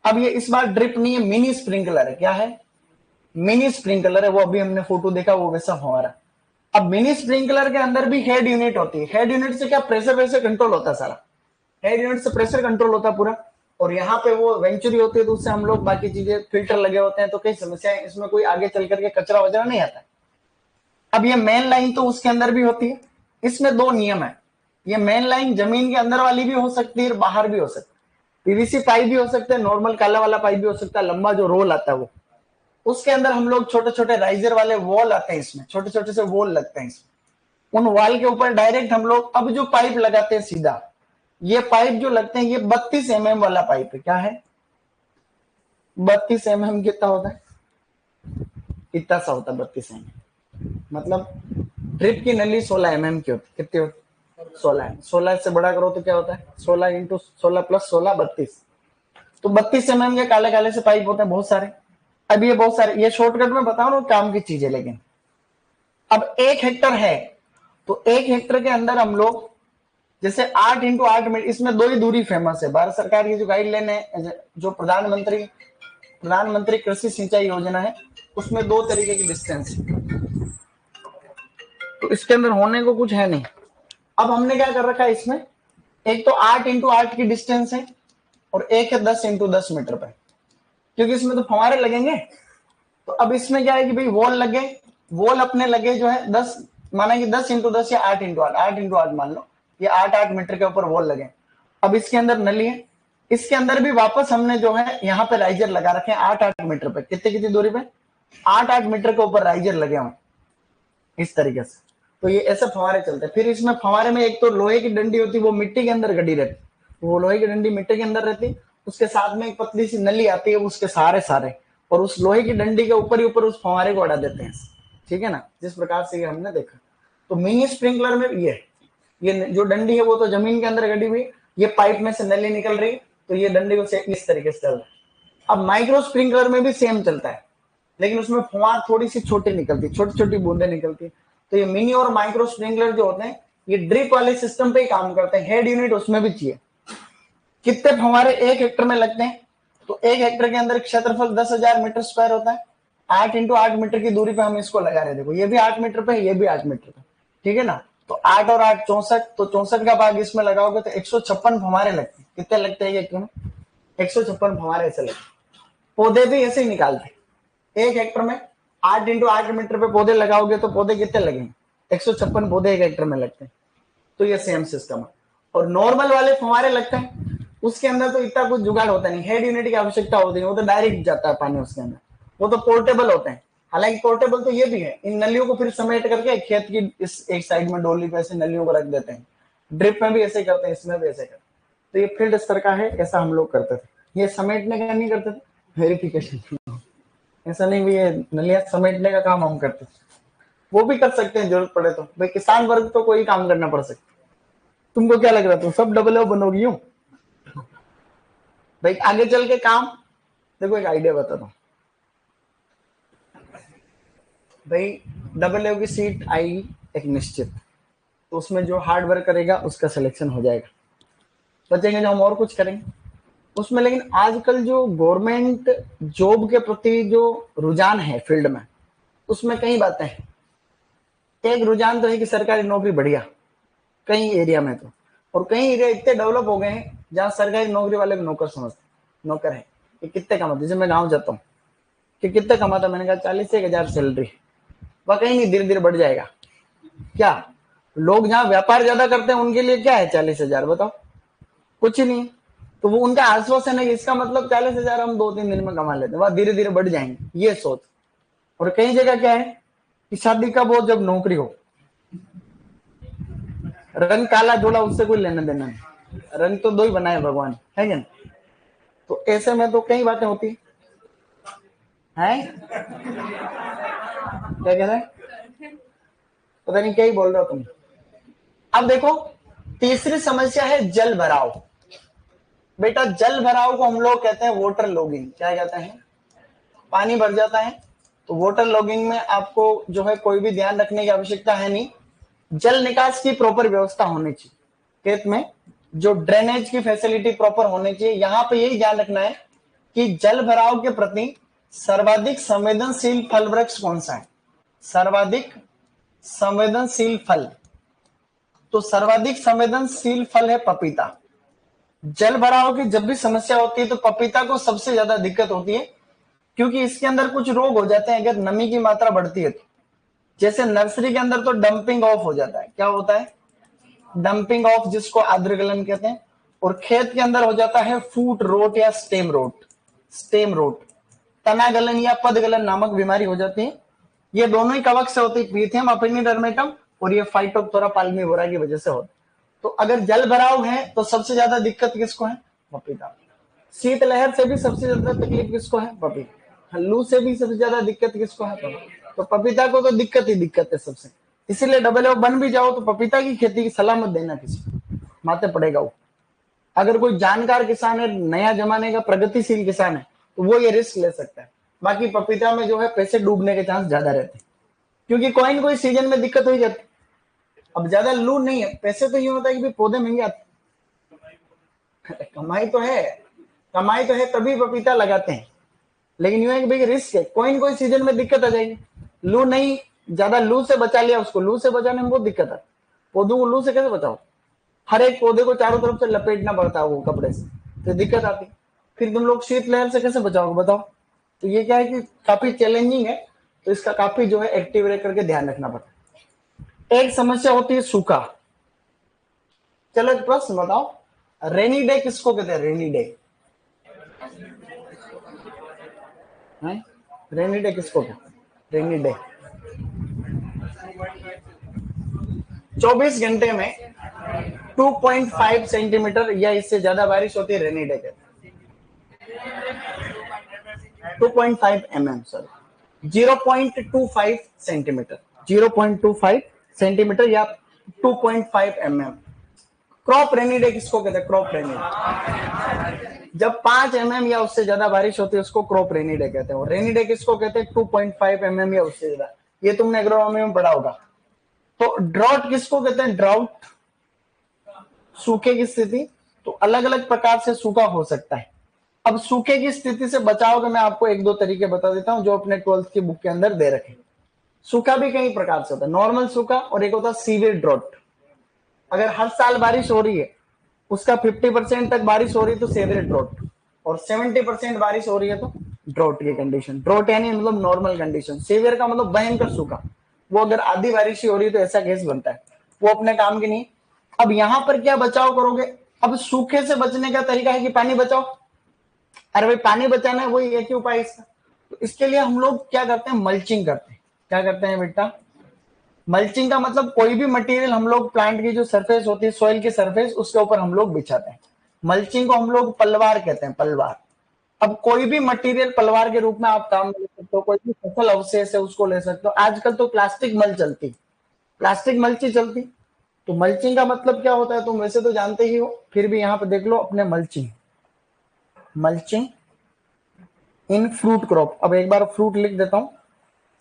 अब ये इस बार ड्रिप नहीं है, मिनी स्प्रिंकलर है। क्या है, मिनी स्प्रिंकलर है, वो अभी हमने फोटो देखा वो वैसा हमारा। अब मिनी स्प्रिंकलर के अंदर भी हेड यूनिट होती है। हेड यूनिट से क्या, प्रेशर वैसे कंट्रोल होता है सारा, हेड यूनिट से प्रेशर कंट्रोल होता है पूरा। और यहाँ पे वो वेंचुरी होती है, तो उससे हम लोग बाकी चीजें, फिल्टर लगे होते हैं, तो कई समस्याएं, इसमें कोई आगे चल करके कचरा वचरा नहीं आता है। अब ये मेन लाइन तो उसके अंदर भी होती है। इसमें दो नियम है, ये मेन लाइन जमीन के अंदर वाली भी हो सकती है, बाहर भी हो सकती है। पीवीसी पाइप भी हो सकता है, नॉर्मल काला वाला पाइप भी हो सकता है, लंबा जो रोल आता है वो। उसके अंदर हम लोग छोटे छोटे राइजर वाले वॉल आते हैं, इसमें छोटे छोटे से वॉल लगते हैं इसमें। उन वॉल के ऊपर डायरेक्ट हम लोग अब जो पाइप लगाते हैं सीधा, ये पाइप जो लगते हैं ये 32 mm वाला पाइप है। क्या है, 32 mm कितना होता है, कितना सा होता है 32 mm, मतलब ड्रिप की नली 16 mm की होती, कितनी होती, 16। 16 से बड़ा करो तो क्या होता है, 16 × 16 + 16 32। तो 32 mm के काले काले से पाइप होते हैं बहुत सारे। अब ये बहुत सारे, ये शॉर्टकट में बताओ ना काम की चीज है, लेकिन अब 1 हेक्टर है तो 1 हेक्टर के अंदर हम लोग जैसे 8x8 मीटर, इसमें दो ही दूरी फेमस है। भारत सरकार की जो गाइडलाइन है, जो प्रधानमंत्री कृषि सिंचाई योजना है, उसमें दो तरीके की डिस्टेंस है, तो इसके अंदर होने को कुछ है नहीं। अब हमने क्या कर रखा है इसमें, एक तो 8x8 की डिस्टेंस है, और एक है 10x10 मीटर पे, क्योंकि इसमें तो फव्वारे लगेंगे। तो अब इसमें क्या है कि भाई वॉल लगे, वॉल अपने लगे जो है 10, माना कि 10x10 या 8x8, 8x8 मान लो, ये 8-8 मीटर के ऊपर वॉल लगे। अब इसके अंदर नली है, इसके अंदर भी वापस हमने जो है यहाँ पे राइजर लगा रखे हैं 8-8 मीटर पे, कितनी कितनी दूरी पे, 8-8 मीटर के ऊपर राइजर लगे हुए इस तरीके से। तो ये ऐसे फव्वारे चलते हैं। फिर इसमें फव्वारे में एक तो लोहे की डंडी होती है, वो मिट्टी के अंदर गड़ी रहती, वो लोहे की डंडी मिट्टी के अंदर रहती, उसके साथ में एक पतली सी नली आती है, उसके सारे और उस लोहे की डंडी के ऊपर ही ऊपर उस फव्वारे को अड़ा देते हैं, ठीक है ना, जिस प्रकार से ये हमने देखा। तो मिनी स्प्रिंकलर में ये जो डंडी है वो तो जमीन के अंदर गड़ी हुई, ये पाइप में से नली निकल रही, तो ये डंडी को इस तरीके से चल रहा है। अब माइक्रो स्प्रिंकलर में भी सेम चलता है, लेकिन उसमें फुहार थोड़ी सी छोटी निकलती, छोटी छोटी बूंदे निकलती। तो ये मिनी और माइक्रो स्प्रिंकलर जो होते हैं, ये ड्रिप वाले सिस्टम पे ही काम करते हैं, हेड यूनिट उसमें भी चाहिए। कितने फव्वारे 1 हेक्टर में लगते हैं? तो 1 हेक्टर के अंदर क्षेत्रफल 10,000 मीटर स्क्वायर होता है। 8 इंटू 8 मीटर की दूरी पे हम इसको लगा रहे हैं। देखो ये भी 8 मीटर पे है, ये भी 8 मीटर पे, ठीक है ना। तो 8 और 8 64, तो 64 का भाग इसमें लगाओगे तो 156 फव्वारे लगते हैं। कितने लगते हैं 1 हेक्टर में? 156 फव्वारे ऐसे लगते हैं। पौधे भी ऐसे ही निकालते हैं। 1 हेक्टर में 8 इंटू 8 मीटर पे पौधे लगाओगे तो पौधे कितने लगेंगे? 156 पौधे 1 हेक्टर में लगते हैं। तो ये सेम सिस्टम है। और नॉर्मल वाले फव्वारे लगते हैं, उसके अंदर तो इतना कुछ जुगाड़ होता नहीं, हेड यूनिट की आवश्यकता होती है, वो तो डायरेक्ट जाता है पानी उसके अंदर, वो तो पोर्टेबल होते हैं। हालांकि पोर्टेबल तो ये भी है, इन नलियों को फिर समेट करके खेत की इस एक साइड में डोली पे ऐसे नलियों को रख देते हैं। ड्रिप में भी ऐसे करते हैं, इसमें भी ऐसे करते हैं। तो ये फील्ड स्तर का है, ऐसा हम लोग करते थे। ये समेटने का नहीं करते थे, वेरिफिकेशन। ऐसा नहीं भी ये नलियां समेटने का काम हम करते थे, वो भी कर सकते हैं जरूरत पड़े तो। भाई किसान वर्ग तो कोई काम करना पड़ सकता। तुमको क्या लग रहा है तुम सब डबल ओ बनोगी? यूं भाई आगे चल के काम, देखो एक आइडिया बताता हूँ भाई। डबल ओ की सीट आएगी एक निश्चित, तो उसमें जो हार्ड वर्क करेगा उसका सिलेक्शन हो जाएगा, बचेंगे जो हम और कुछ करेंगे उसमें। लेकिन आजकल जो गवर्नमेंट जॉब के प्रति जो रुझान है फील्ड में, उसमें कई बातें हैं। एक रुझान तो है कि सरकारी नौकरी बढ़िया कई एरिया में, तो और कई एरिया इतने डेवलप हो गए हैं जहां सरकारी नौकरी वाले को नौकर समझते, नौकर है कि कितने कमाते। जैसे मैं गाँव जाता हूँ कि कितने कमाता, मैंने कहा 40,000 सैलरी, वह कहीं नहीं, धीरे धीरे बढ़ जाएगा। क्या लोग जहाँ व्यापार ज्यादा करते हैं उनके लिए क्या है 40,000? बताओ, कुछ नहीं। तो वो उनका आश्वासन है कि इसका मतलब 40,000 हम 2-3 दिन में कमा लेते हैं, वह धीरे धीरे बढ़ जाएंगे, ये सोच। और कई जगह क्या है कि शादी कब हो? जब नौकरी हो। रंग काला जोड़ा उससे कोई लेना देना नहीं, रंग तो दो ही बनाए भगवान, है क्या? तो ऐसे में तो कई बातें होती हैं। क्या कह रहे हैं? पता नहीं क्या ही बोल रहे हो तुम। अब देखो तीसरी समस्या है जल भराव। बेटा जल भराव को हम लोग कहते हैं वाटर लॉगिंग। क्या कहते हैं? पानी भर जाता है तो वाटर लॉगिंग में आपको जो है कोई भी ध्यान रखने की आवश्यकता है नहीं। जल निकास की प्रॉपर व्यवस्था होनी चाहिए खेत में, जो ड्रेनेज की फैसिलिटी प्रॉपर होनी चाहिए। यहां पे यही ध्यान रखना है कि जल भराव के प्रति सर्वाधिक संवेदनशील फल वृक्ष कौन सा है? सर्वाधिक संवेदनशील फल, तो सर्वाधिक संवेदनशील फल है पपीता। जल भराव की जब भी समस्या होती है तो पपीता को सबसे ज्यादा दिक्कत होती है, क्योंकि इसके अंदर कुछ रोग हो जाते हैं अगर नमी की मात्रा बढ़ती है तो। जैसे नर्सरी के अंदर तो डंपिंग ऑफ हो जाता है। क्या होता है? डंपिंग ऑफ, जिसको आर्द्रगलन कहते हैं। और खेत के अंदर हो जाता है फूट रोट या स्टेम रोट। स्टेम रोट, तना गलन या पद गलन नामक बीमारी हो जाती है। ये दोनों ही कवक से होती है, पीथियम अपिनिडर्मेटम, और ये फाइटोप्थोरा पाल्मिवोरा की वजह से होती है। तो अगर जल भराव है तो सबसे ज्यादा दिक्कत किसको है? पपीता। शीतलहर से भी सबसे ज्यादा तकलीफ किसको है? पपीता। लू से भी सबसे ज्यादा दिक्कत किसको है? पपीता। तो पपीता को तो दिक्कत ही दिक्कत है सबसे। इसीलिए डबल ओ बन भी जाओ तो पपीता की खेती की सलाह मत देना किसी को, माथे पड़ेगा वो। अगर कोई जानकार किसान है, नया जमाने का प्रगतिशील किसान है, तो वो ये रिस्क ले सकता है। बाकी पपीता में जो है पैसे डूबने के चांस ज्यादा रहते हैं, क्योंकि कोई न कोई सीजन में दिक्कत हो ही जाती है। अब ज्यादा लू नहीं है, पैसे तो ये होता है कि पौधे महंगे आते हैं। कमाई तो है, कमाई तो है तभी पपीता लगाते हैं। लेकिन यूं है कि भाई रिस्क है, कोई न कोई सीजन में दिक्कत आ जाएगी। लू नहीं, ज्यादा लू से बचा लिया उसको, लू से बचाने में बहुत दिक्कत है। पौधों को लू से कैसे बचाओ? हर एक पौधे को चारों तरफ से लपेटना पड़ता है वो कपड़े से, तो दिक्कत आती। फिर तुम लोग शीतलहर से कैसे बचाओगे बताओ? तो ये क्या है कि काफी चैलेंजिंग है, तो इसका काफी जो है एक्टिव रह करके ध्यान रखना पड़ता है। एक समस्या होती है सूखा। चलो एक प्रश्न बताओ, रेनी डे किसको कहते हैं? रेनी डे, रेनी डे किसको कहते हैं? रेनी डे 24 घंटे में 2.5 सेंटीमीटर या इससे ज्यादा बारिश होती है, रेनी डे कहते हैं। 2.5 mm, सॉरी 0.25 सेंटीमीटर, 0.25 सेंटीमीटर या 2.5 mm। क्रॉप रेनी डे किसको कहते हैं? क्रॉप रेनी डे जब 5 mm या उससे ज्यादा बारिश होती है उसको क्रॉप रेनी डे कहते हैं। और रेनी डे किसको कहते हैं? 2.5 mm या उससे ज्यादा। ये तुमने एग्रोनॉमी में पढ़ा होगा। तो ड्रॉट किसको कहते हैं? ड्राउट, सूखे की स्थिति। तो अलग अलग प्रकार से सूखा हो सकता है। अब सूखे की स्थिति से बचाव के मैं आपको एक दो तरीके बता देता हूं जो अपने 12th की बुक के अंदर दे रखे। सूखा भी कई प्रकार से होता है, नॉर्मल सूखा और एक होता है सीवियर ड्रॉट। अगर हर साल बारिश हो रही है, उसका 50% तक बारिश हो रही है तो सीवियर ड्रॉट, और 70% बारिश हो रही है तो ड्रॉट की कंडीशन। ड्रॉट यानी मतलब नॉर्मल कंडीशन, सीवियर का मतलब भयंकर सूखा। वो अगर आधी बारिश ही हो रही है तो ऐसा केस बनता है, वो अपने काम की नहीं। अब यहां पर क्या बचाव करोगे? अब सूखे से बचने का तरीका है कि पानी बचाओ। अरे भाई पानी बचाना है, वही एक ही उपाय इसका। तो इसके लिए हम लोग क्या करते हैं? मल्चिंग करते हैं। क्या करते हैं बेटा? मल्चिंग का मतलब कोई भी मटेरियल हम लोग प्लांट की जो सरफेस होती है, सॉइल की सरफेस, उसके ऊपर हम लोग बिछाते हैं। मल्चिंग को हम लोग पलवार कहते हैं, पलवार। अब कोई भी मटेरियल पलवार के रूप में आप काम ले सकते हो, कोई भी फसल अवशेष है उसको ले सकते हो। आजकल तो प्लास्टिक मल्च चलती, प्लास्टिक मल्च ही चलती। तो मल्चिंग का मतलब क्या होता है तुम वैसे तो जानते ही हो, फिर भी यहाँ पे देख लो अपने mulching. Mulching in fruit crop. अब एक बार फ्रूट लिख देता हूँ,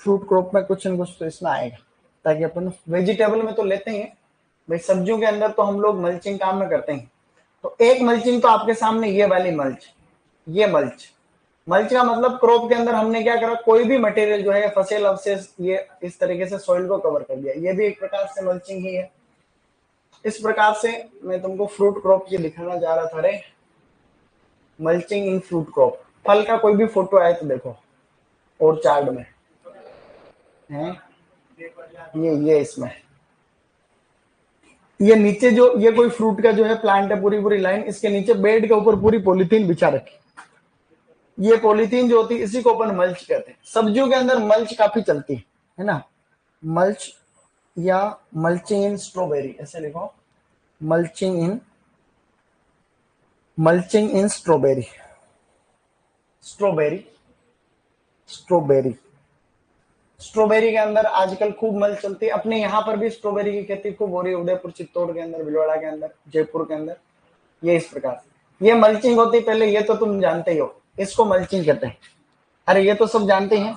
फ्रूट क्रॉप में कुछ न कुछ तो इसमें आएगा, ताकि अपन वेजिटेबल में तो लेते ही हैं भाई, सब्जियों के अंदर तो हम लोग मल्चिंग काम में करते हैं। तो एक मल्चिंग तो आपके सामने ये वाली मल्च, ये मल्च। मल्च का मतलब क्रॉप के अंदर हमने क्या करा, कोई भी मटेरियल जो है फसल अवशेष, ये इस तरीके से सॉइल को कवर कर दिया। ये भी एक प्रकार से मल्चिंग ही है। इस प्रकार से मैं तुमको फ्रूट क्रॉप ये दिखाना जा रहा था रे, मल्चिंग इन फ्रूट क्रॉप। फल का कोई भी फोटो आए तो देखो और चार्ट में है, ये इसमें ये नीचे जो ये कोई फ्रूट का जो है प्लांट है, पूरी पूरी लाइन, इसके नीचे बेड के ऊपर पूरी पॉलीथीन बिछा रखी। ये पॉलीथीन जो होती है इसी को अपन मल्च कहते हैं। सब्जियों के अंदर मल्च काफी चलती है ना। मल्च या मल्चिंग इन स्ट्रॉबेरी, ऐसे लिखो, मल्चिंग इन स्ट्रॉबेरी। स्ट्रॉबेरी स्ट्रॉबेरी स्ट्रॉबेरी के अंदर आजकल खूब मल्च चलती है। अपने यहाँ पर भी स्ट्रॉबेरी की खेती खूब हो रही है, उदयपुर, चित्तौड़ के अंदर, भीलवाड़ा के अंदर, जयपुर के अंदर। ये इस प्रकार से ये मल्चिंग होती है। पहले ये तो तुम जानते ही हो, इसको मल्चिंग कहते हैं। अरे ये तो सब जानते हैं।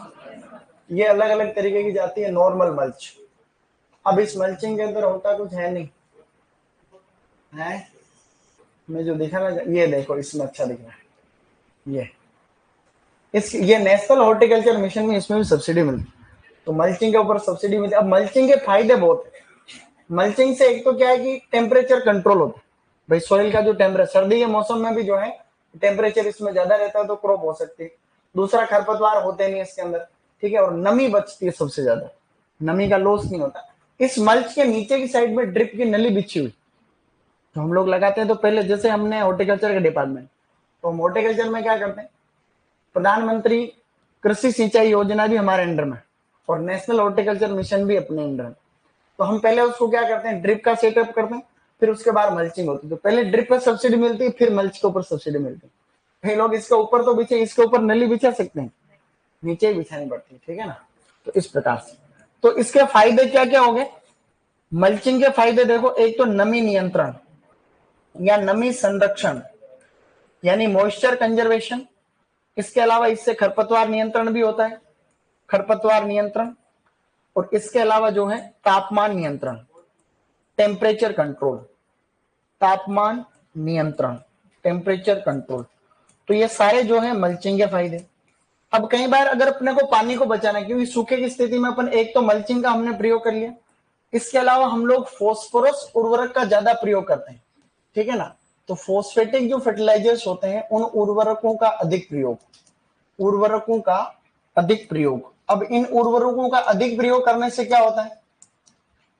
ये अलग अलग तरीके की जाती है, नॉर्मल मल्च। अब इस मल्चिंग के अंदर होता कुछ है नहीं है, मैं जो दिखाना, ये देखो इसमें अच्छा दिख रहा है। ये नेशनल हॉर्टिकल्चर मिशन में इसमें भी सब्सिडी मिलती है, तो मल्चिंग के ऊपर सब्सिडी मिलती है। अब मल्चिंग के फायदे बहुत है। मल्चिंग से एक तो क्या है कि टेम्परेचर कंट्रोल होता है भाई, सॉइल का जो टेम्परेचर, सर्दी के मौसम में भी जो है टेम्परेचर इसमें ज्यादा रहता है तो क्रॉप हो सकती है। दूसरा, खरपतवार होते नहीं इसके अंदर, ठीक है, और नमी बचती है सबसे ज्यादा, नमी का लॉस नहीं होता। इस मल्च के नीचे की साइड में ड्रिप की नली बिछी हुई, तो हम लोग लगाते हैं। तो पहले जैसे हमने हॉर्टिकल्चर का डिपार्टमेंट, तो हम हॉर्टिकल्चर में क्या करते हैं, प्रधानमंत्री कृषि सिंचाई योजना भी हमारे अंडर में, और नेशनल हॉर्टिकल्चर मिशन भी अपने अंडर में। तो हम पहले उसको क्या करते हैं, ड्रिप का सेटअप करते हैं, फिर उसके बाद मल्चिंग होती है। तो पहले ड्रिप पर सब्सिडी मिलती है, फिर मल्च के ऊपर सब्सिडी मिलती है। कई लोग इसके ऊपर तो बिछे, इसके ऊपर नली बिछा सकते हैं, नीचे ही बिछानी पड़ती है, ठीक है ना। तो इस प्रकार से, तो इसके फायदे क्या क्या हो गए? मल्चिंग के फायदे देखो, एक तो नमी नियंत्रण या नमी संरक्षण, यानी मॉइस्चर कंजर्वेशन। इसके अलावा इससे खरपतवार नियंत्रण भी होता है, खरपतवार नियंत्रण। और इसके अलावा जो है तापमान नियंत्रण, टेम्परेचर कंट्रोल, तापमान नियंत्रण, टेम्परेचर कंट्रोल। तो ये सारे जो है मल्चिंग के फायदे। अब कई बार अगर अपने को पानी को बचाना है, क्योंकि सूखे की स्थिति में अपन एक तो मल्चिंग का हमने प्रयोग कर लिया, इसके अलावा हम लोग फॉस्फोरस उर्वरक का ज्यादा प्रयोग करते हैं, ठीक है ना। तो फॉस्फेटिक जो फर्टिलाइजर्स होते हैं उन उर्वरकों का अधिक प्रयोग, उर्वरकों का अधिक प्रयोग। अब इन उर्वरकों का अधिक प्रयोग करने से क्या होता है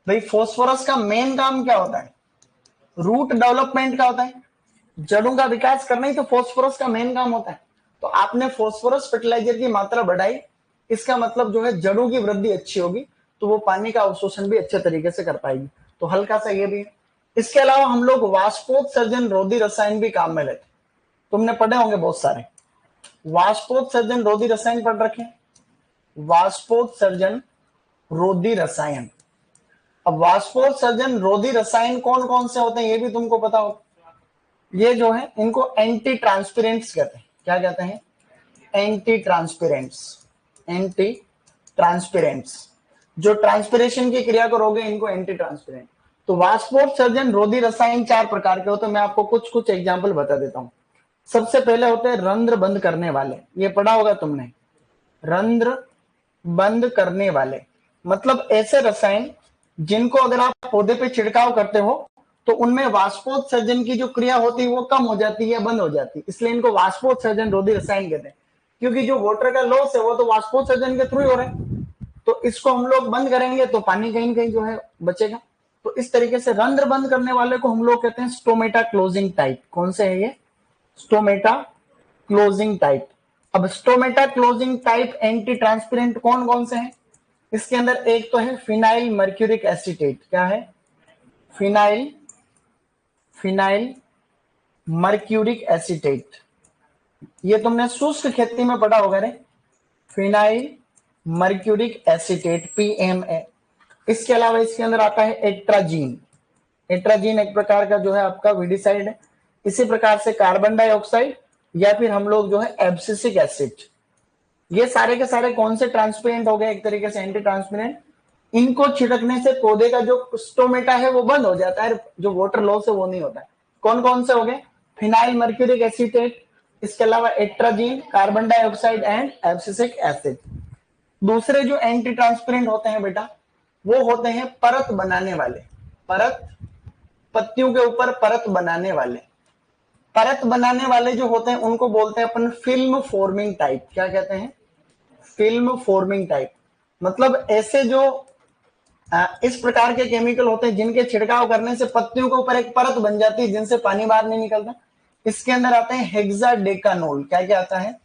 भाई, फॉस्फोरस का मेन काम क्या होता है, रूट डेवलपमेंट का होता है, जड़ों का विकास करना ही तो फॉस्फोरस का मेन काम होता है। तो आपने फॉस्फोरस फर्टिलाइजर की मात्रा बढ़ाई, इसका मतलब जो है जड़ों की वृद्धि अच्छी होगी, तो वो पानी का अवशोषण भी अच्छे तरीके से कर पाएगी। तो हल्का सा ये भी है। इसके अलावा हम लोग वाष्पोत्सर्जन रोधी रसायन भी काम में लेते, तुमने पढ़े होंगे बहुत सारे वाष्पोत्सर्जन रोधी रसायन पढ़ रखे, वाष्पोत्सर्जन रोधी रसायन। अब वाष्पोत्सर्जन रोधी रसायन कौन कौन से होते हैं ये भी तुमको पता हो। ये जो है इनको एंटी ट्रांसपेरेंट्स कहते हैं। क्या कहते हैं? Anti transparents, anti transparents. जो ट्रांसपिरेशन की क्रिया को रोके इनको एंटी ट्रांसपेरेंट। तो वाष्पोत्सर्जन रोधी रसायन 4 प्रकार के होते हैं। मैं आपको कुछ कुछ एग्जाम्पल बता देता हूं। सबसे पहले होते हैं रंध्र बंद करने वाले, ये पढ़ा होगा तुमने, रंध्र बंद करने वाले मतलब ऐसे रसायन जिनको अगर आप पौधे पे छिड़काव करते हो तो उनमें वाष्पोत्सर्जन की जो क्रिया होती है वो कम हो जाती है, बंद हो जाती है, इसलिए इनको वाष्पोत्सर्जन रोधी रसायन कहते हैं। क्योंकि जो वाटर का लॉस है वो तो वाष्पोत्सर्जन के थ्रू ही हो रहा है, तो इसको हम लोग बंद करेंगे तो पानी कहीं कहीं जो है बचेगा। तो इस तरीके से रंध्र बंद करने वाले को हम लोग कहते हैं स्टोमेटा क्लोजिंग टाइप। कौन से है ये? Stomata closing type. अब stomata closing type anti transparent कौन कौन से हैं? इसके अंदर एक तो है फिनाइल मर्क्यूरिक एसिटेट। क्या है? Phenyl mercuric acetate. ये तुमने शुष्क खेती में पढ़ा होगा रे, फिनाइल मर्क्यूरिक एसिटेट पीएमए। इसके अलावा इसके अंदर आता है एट्राजीन। एट्राजीन एक प्रकार का जो है आपका वीडिसाइड है। इसी प्रकार से कार्बन डाइऑक्साइड या फिर हम लोग जो है एब्सिसिक एसिड, ये सारे के सारे कौन से ट्रांसपेरेंट हो गए? एक तरीके से एंटी ट्रांसपेरेंट। इनको छिड़कने से पौधे का जो स्टोमेटा है वो बंद हो जाता है, जो वाटर लॉस है वो नहीं होता है। कौन कौन से हो गए? फिनाइल मर्क्यूरिक एसिटेट, इसके अलावा atrazine, carbon dioxide and abscisic acid. दूसरे जो एंटी ट्रांसपेरेंट होते हैं बेटा वो होते हैं परत बनाने वाले। परत, पत्तियों के ऊपर परत बनाने वाले। परत बनाने वाले जो होते हैं उनको बोलते हैं अपन फिल्म फॉर्मिंग टाइप। क्या कहते हैं? Film forming type. मतलब ऐसे जो इस प्रकार के केमिकल होते हैं जिनके छिड़काव करने से पत्तियों के ऊपर एक परत बन जाती है जिनसे पानी बाहर नहीं निकलता। इसके अंदर आते हैं हेक्साडेकानोल। क्या क्या आता है?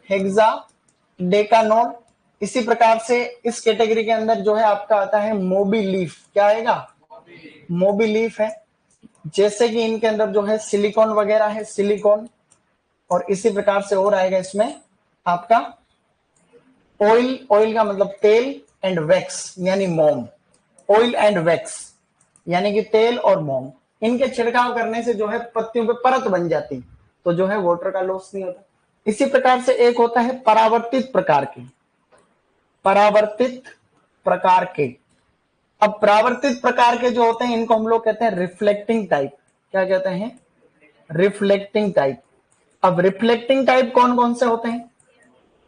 हेक्साडेकानोल। इसी प्रकार से इस कैटेगरी के अंदर जो है आपका आता है मोबिलीफ। क्या आएगा? मोबिलीफ है। जैसे कि इनके अंदर जो है सिलिकॉन वगैरह है, सिलिकॉन। और इसी प्रकार से और आएगा इसमें आपका ऑयल। ऑयल का मतलब तेल, एंड वैक्स यानी मोम। ऑयल एंड वैक्स यानी कि तेल और मोम, इनके छिड़काव करने से जो है पत्तियों पे परत बन जाती, तो जो है वाटर का लॉस नहीं होता। इसी प्रकार से एक होता है परावर्तित प्रकार के। परावर्तित प्रकार के। अब परावर्तित प्रकार के जो होते हैं इनको हम लोग कहते हैं रिफ्लेक्टिंग टाइप। क्या कहते हैं? Reflecting type. अब रिफ्लेक्टिंग टाइप कौन कौन से होते हैं?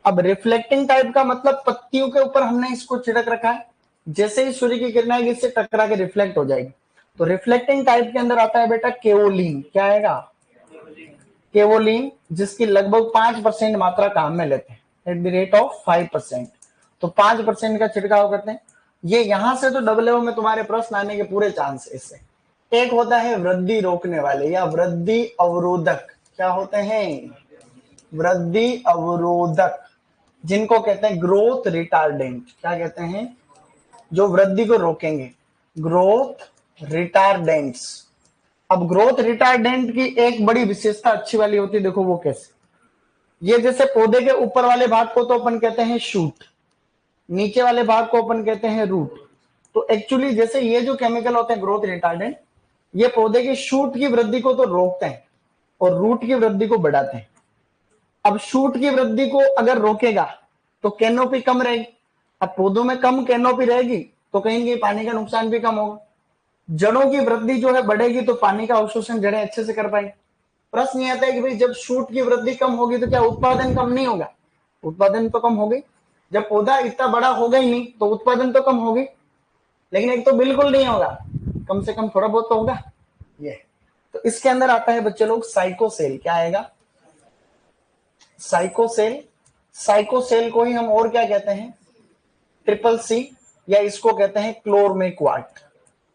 अब रिफ्लेक्टिंग टाइप का मतलब पत्तियों के ऊपर हमने इसको छिड़क रखा है, जैसे ही सूर्य की किरण आएगी इससे टकरा के रिफ्लेक्ट हो जाएगी। तो रिफ्लेक्टिंग टाइप के अंदर आता है बेटा केओलिन। क्या आएगा? केओलिन, जिसकी लगभग 5% मात्रा काम में लेते हैं, एट द रेट ऑफ 5%। तो 5% का छिड़काव करते हैं। ये यहां से तो डब्ल्यू में तुम्हारे प्रश्न आने के पूरे चांस है इससे। एक होता है वृद्धि रोकने वाले या वृद्धि अवरोधक। क्या होते हैं? वृद्धि अवरोधक, जिनको कहते हैं ग्रोथ रिटार्डेंट। क्या कहते हैं? जो वृद्धि को रोकेंगे, ग्रोथ रिटार्डेंट्स। अब ग्रोथ रिटार्डेंट की एक बड़ी विशेषता अच्छी वाली होती है, देखो वो कैसे। ये जैसे पौधे के ऊपर वाले भाग को तो अपन कहते हैं शूट, नीचे वाले भाग को अपन कहते हैं रूट। तो एक्चुअली जैसे ये जो केमिकल होते हैं ग्रोथ रिटार्डेंट, ये पौधे की शूट की वृद्धि को तो रोकते हैं और रूट की वृद्धि को बढ़ाते हैं। अब शूट की वृद्धि को अगर रोकेगा तो कैनोपी कम रहेगी। अब पौधों में कम कैनोपी रहेगी तो कहीं ना कहीं पानी का नुकसान भी कम होगा। जड़ों की वृद्धि जो है बढ़ेगी तो पानी का अवशोषण जड़ें अच्छे से कर पाएंगे। प्रश्न ये आता है कि भाई जब शूट की वृद्धि कम होगी तो क्या उत्पादन कम नहीं होगा? उत्पादन तो कम होगी। जब पौधा इतना बड़ा होगा ही नहीं तो उत्पादन तो कम होगी, लेकिन एक तो बिल्कुल नहीं होगा, कम से कम थोड़ा बहुत तो होगा। ये तो इसके अंदर आता है बच्चे लोग साइकोसेल। क्या आएगा? साइकोसेल। साइकोसेल को ही हम और क्या कहते हैं? ट्रिपल सी, या इसको कहते हैं क्लोरमेक्वाट।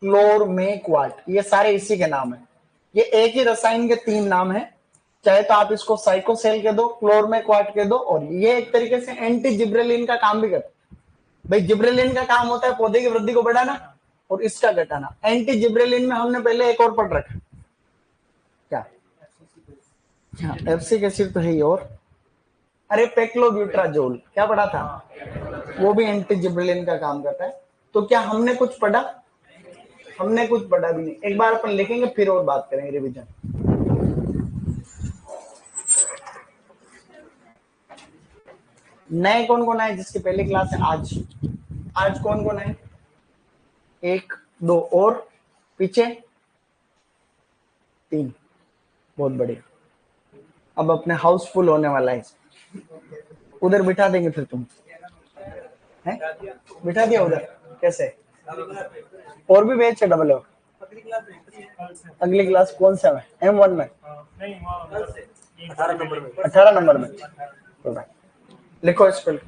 क्लोरमेक्वाट, ये सारे इसी के नाम है। ये एक ही रसायन के 3 नाम है, चाहे तो आप इसको साइकोसेल के दो, क्लोरमेक्वाट के दो, और ये एक तरीके से एंटी जिब्रेलिन का काम भी करते हैं। भाई जिब्रेलिन का काम होता है पौधे की वृद्धि को बढ़ाना और इसका घटाना। एंटी जिब्रेलिन में हमने पहले एक और पढ़ रखा, क्या? हाँ, एब्सिक एसिड तो है ही। और अरे पेक्लोब्यूट्राजोल, क्या पढ़ा था? वो भी एंटी जिब्रेलिन का काम करता है। तो क्या हमने कुछ पढ़ा? हमने कुछ पढ़ा भी नहीं। एक बार अपन लिखेंगे फिर और बात करेंगे, रिवीजन। नए कौन कौन आए जिसकी पहली क्लास है आज? आज कौन कौन आए? 1 2 और पीछे 3, बहुत बढ़िया। अब अपने हाउसफुल होने वाला है, उधर बिठा देंगे फिर तुम है, बिठा दिया उधर कैसे? और भी बेच है डबल हो? अगली क्लास कौन सा में? M1 में? 18 नंबर में। तो लिखो इस पर।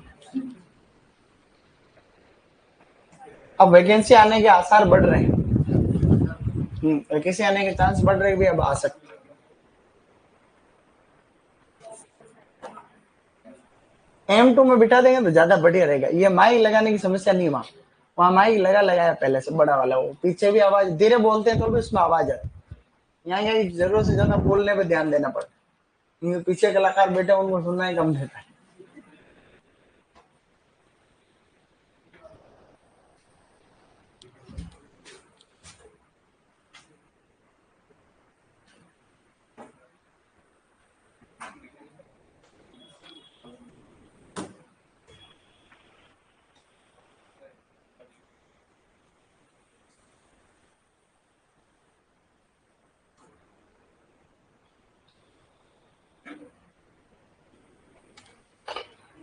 अब वैकेंसी आने के आसार बढ़ रहे हैं, वैकेंसी आने के चांस बढ़ रहे भी, अब आ सकते। M2 में बिठा देंगे तो ज्यादा बढ़िया रहेगा। ये माइक लगाने की समस्या नहीं, वहाँ माइक लगाया पहले से बड़ा वाला, वो पीछे भी आवाज धीरे बोलते हैं तो भी उसमें आवाज है। यहाँ जरूरत से ज्यादा बोलने पे ध्यान देना पड़ता है, क्योंकि पीछे कलाकार बैठे उनको सुनना ही कम देता है।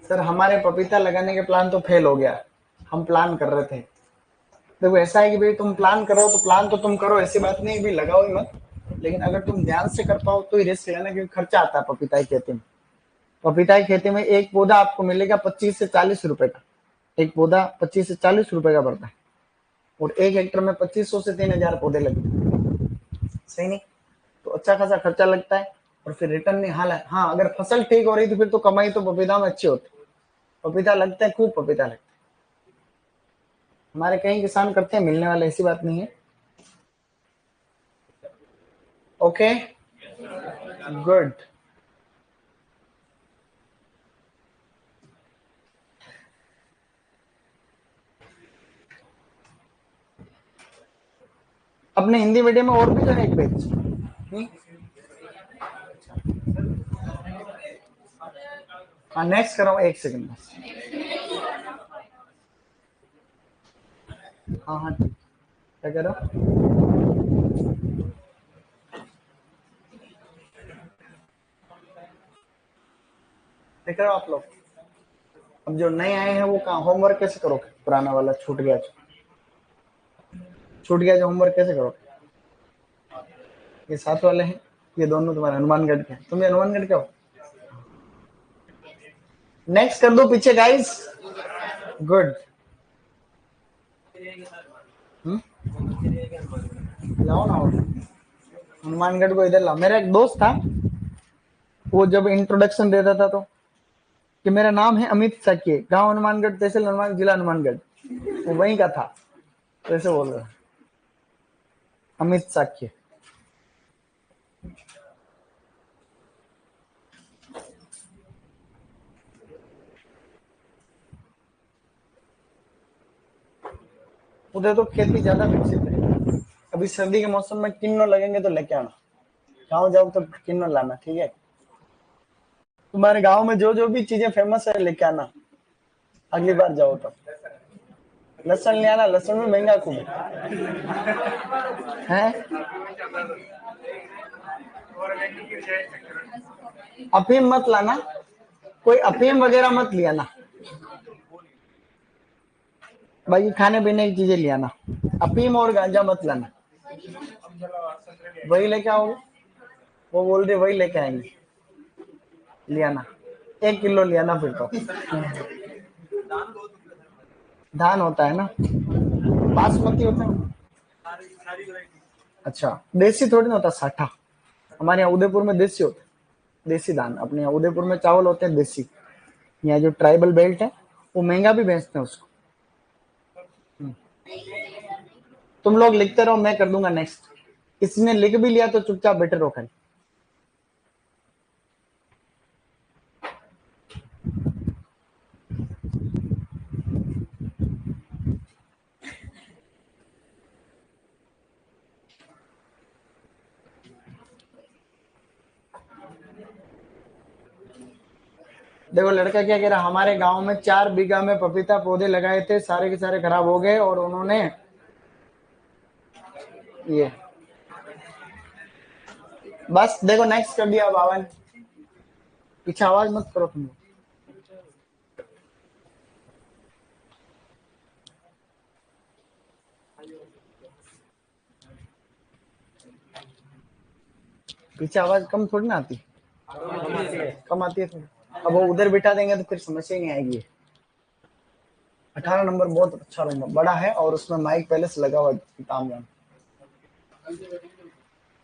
सर हमारे पपीता लगाने के प्लान तो फेल हो गया, हम प्लान कर रहे थे। देखो ऐसा है कि भाई तुम प्लान करो तो प्लान तो तुम करो, ऐसी बात नहीं भी लगाओ ही मत, लेकिन अगर तुम ध्यान से कर पाओ तो ही रिस्क लेना, क्योंकि खर्चा आता है पपीता की खेती में। पपीता की खेती में एक पौधा आपको मिलेगा 25 से 40 रुपए का, एक पौधा 25 से 40 रुपए का पड़ता है, और 1 हेक्टर में 2500 से 3000 पौधे लगते हैं, सही नहीं? तो अच्छा खासा खर्चा लगता है, और फिर रिटर्न नहीं हाल है। हाँ अगर फसल ठीक हो रही तो फिर तो कमाई तो पपीता में अच्छी होती है, पपीता लगता है, खूब पपीता लगता है। हमारे कई किसान करते हैं, मिलने वाले, ऐसी बात नहीं है। Okay good. अपने हिंदी मीडियम में और भी तो है एक बैच। हाँ नेक्स्ट कराओ, 1 सेकंड बस। हाँ हाँ क्या कह रहे हो? देख रहे हो आप लोग? अब जो नए आए हैं वो कहाँ होमवर्क कैसे करोगे? पुराना वाला छूट गया, जो होमवर्क कैसे करोगे? ये साथ वाले हैं, ये दोनों तुम्हारे हनुमानगढ़ के हैं, तुम भी हनुमानगढ़ के हो। नेक्स्ट कर दो पीछे गाइस, गुड। लाओ ना हनुमानगढ़ को इधर लाओ। मेरा एक दोस्त था, वो जब इंट्रोडक्शन देता था तो कि मेरा नाम है अमित साक्य, गांव हनुमानगढ़, तहसील हनुमान, जिला हनुमानगढ़, वो वहीं का था, कैसे बोल रहा अमित साक्य। उधर तो खेती ज्यादा विकसित है। अभी सर्दी के मौसम में किन्नो लगेंगे तो लेके आना, गाँव जाओ तो किन्नो लाना, ठीक है? तुम्हारे गांव में जो जो भी चीजें फेमस है लेके आना, अगली बार जाओ तो। लहसुन ले आना, लहसुन में महंगा खूब है। अफीम मत लाना, कोई अफीम वगैरह मत लिया ना, बाकी खाने पीने की चीजें लिया ना, अफीम और गांजा मत लाना। वही लेके आओगे, वो बोल रहे वही लेके आएंगे, लियाना 1 किलो लियाना फिर तो। धान होता है ना, बासमती होता है। अच्छा देसी थोड़ी ना होता, साठा। हमारे यहाँ उदयपुर में देसी होता है, देसी धान। अपने यहाँ उदयपुर में चावल होते हैं देसी। यहाँ जो ट्राइबल बेल्ट है वो महंगा भी बेचते हैं उसको। तुम लोग लिखते रहो, मैं कर दूंगा नेक्स्ट। किसी ने लिख भी लिया तो चुपचाप बैठे रहो खाली। देखो लड़का क्या कह रहा, हमारे गांव में 4 बीघा में पपीता पौधे लगाए थे, सारे के सारे खराब हो गए, और उन्होंने ये बस देखो नेक्स्ट कर दिया बावन। पीछे आवाज मत करो तुम। पीछे आवाज कम थोड़ी ना आती, कम आती है थोड़ी। अब वो उधर बिठा देंगे तो फिर समस्या ही नहीं आएगी। 18 नंबर बहुत अच्छा नंबर, बड़ा है और उसमें माइक पहले से लगा हुआ है ताम जान।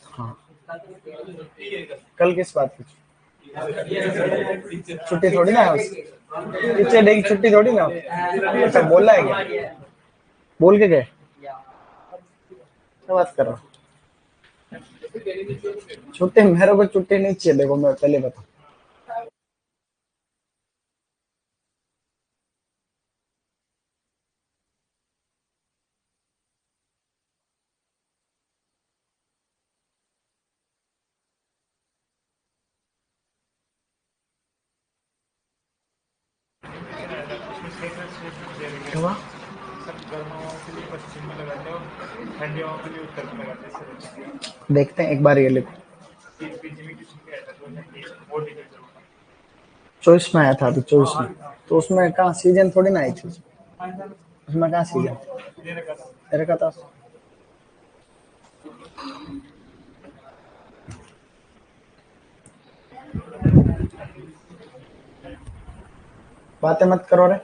हाँ कल किस बात की छुट्टी थोड़ी ना है उसकी, पीछे डे की छुट्टी थोड़ी ना। अच्छा बोल रहा है क्या, बोल के गए, क्या बात कर रहा हूँ। छुट्टी मेरे को छुट्टी नहीं चाहिए, देखो मैं पहले बता। क्या हुआ? देखते हैं एक बार ये लिखो, चॉइस में आया था अभी, चॉइस में तो उसमें कहाँ सीजन थोड़ी ना आई थी, उसमें कहाँ सीजन तेरे का था। बातें मत करो रे।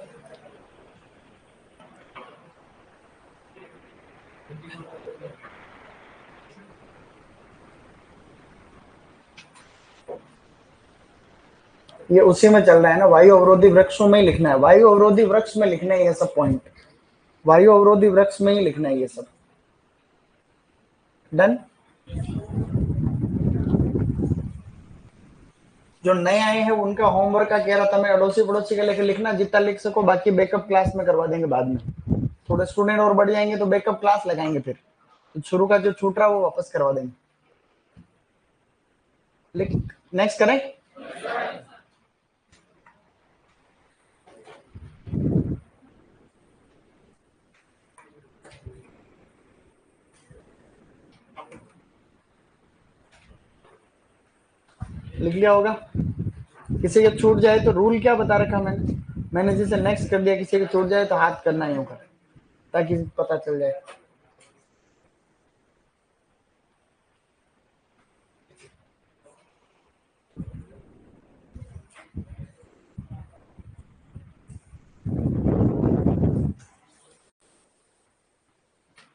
ये उसी में चल रहा है ना, वायु अवरोधी वृक्षों में ही लिखना है, वायु अवरोधी वृक्ष में लिखना है ये सब पॉइंट, वायु अवरोधी वृक्ष में ही लिखना है ये सब। डन। जो नए आए हैं उनका होमवर्क का कह रहा था मैं, अड़ोसी पड़ोसी का लेकर लिखना जितना लिख सको, बाकी बैकअप क्लास में करवा देंगे बाद में। थोड़े स्टूडेंट और बढ़ जाएंगे तो बैकअप क्लास लगाएंगे, फिर तो शुरू का जो छूट रहा है वो वापस करवा देंगे। लिख, नेक्स्ट करें। लिख लिया होगा। किसी का छूट जाए तो रूल क्या बता रखा मैंने जैसे नेक्स्ट कर दिया, किसी का छूट जाए तो हाथ करना ही होगा ताकि पता चल जाए।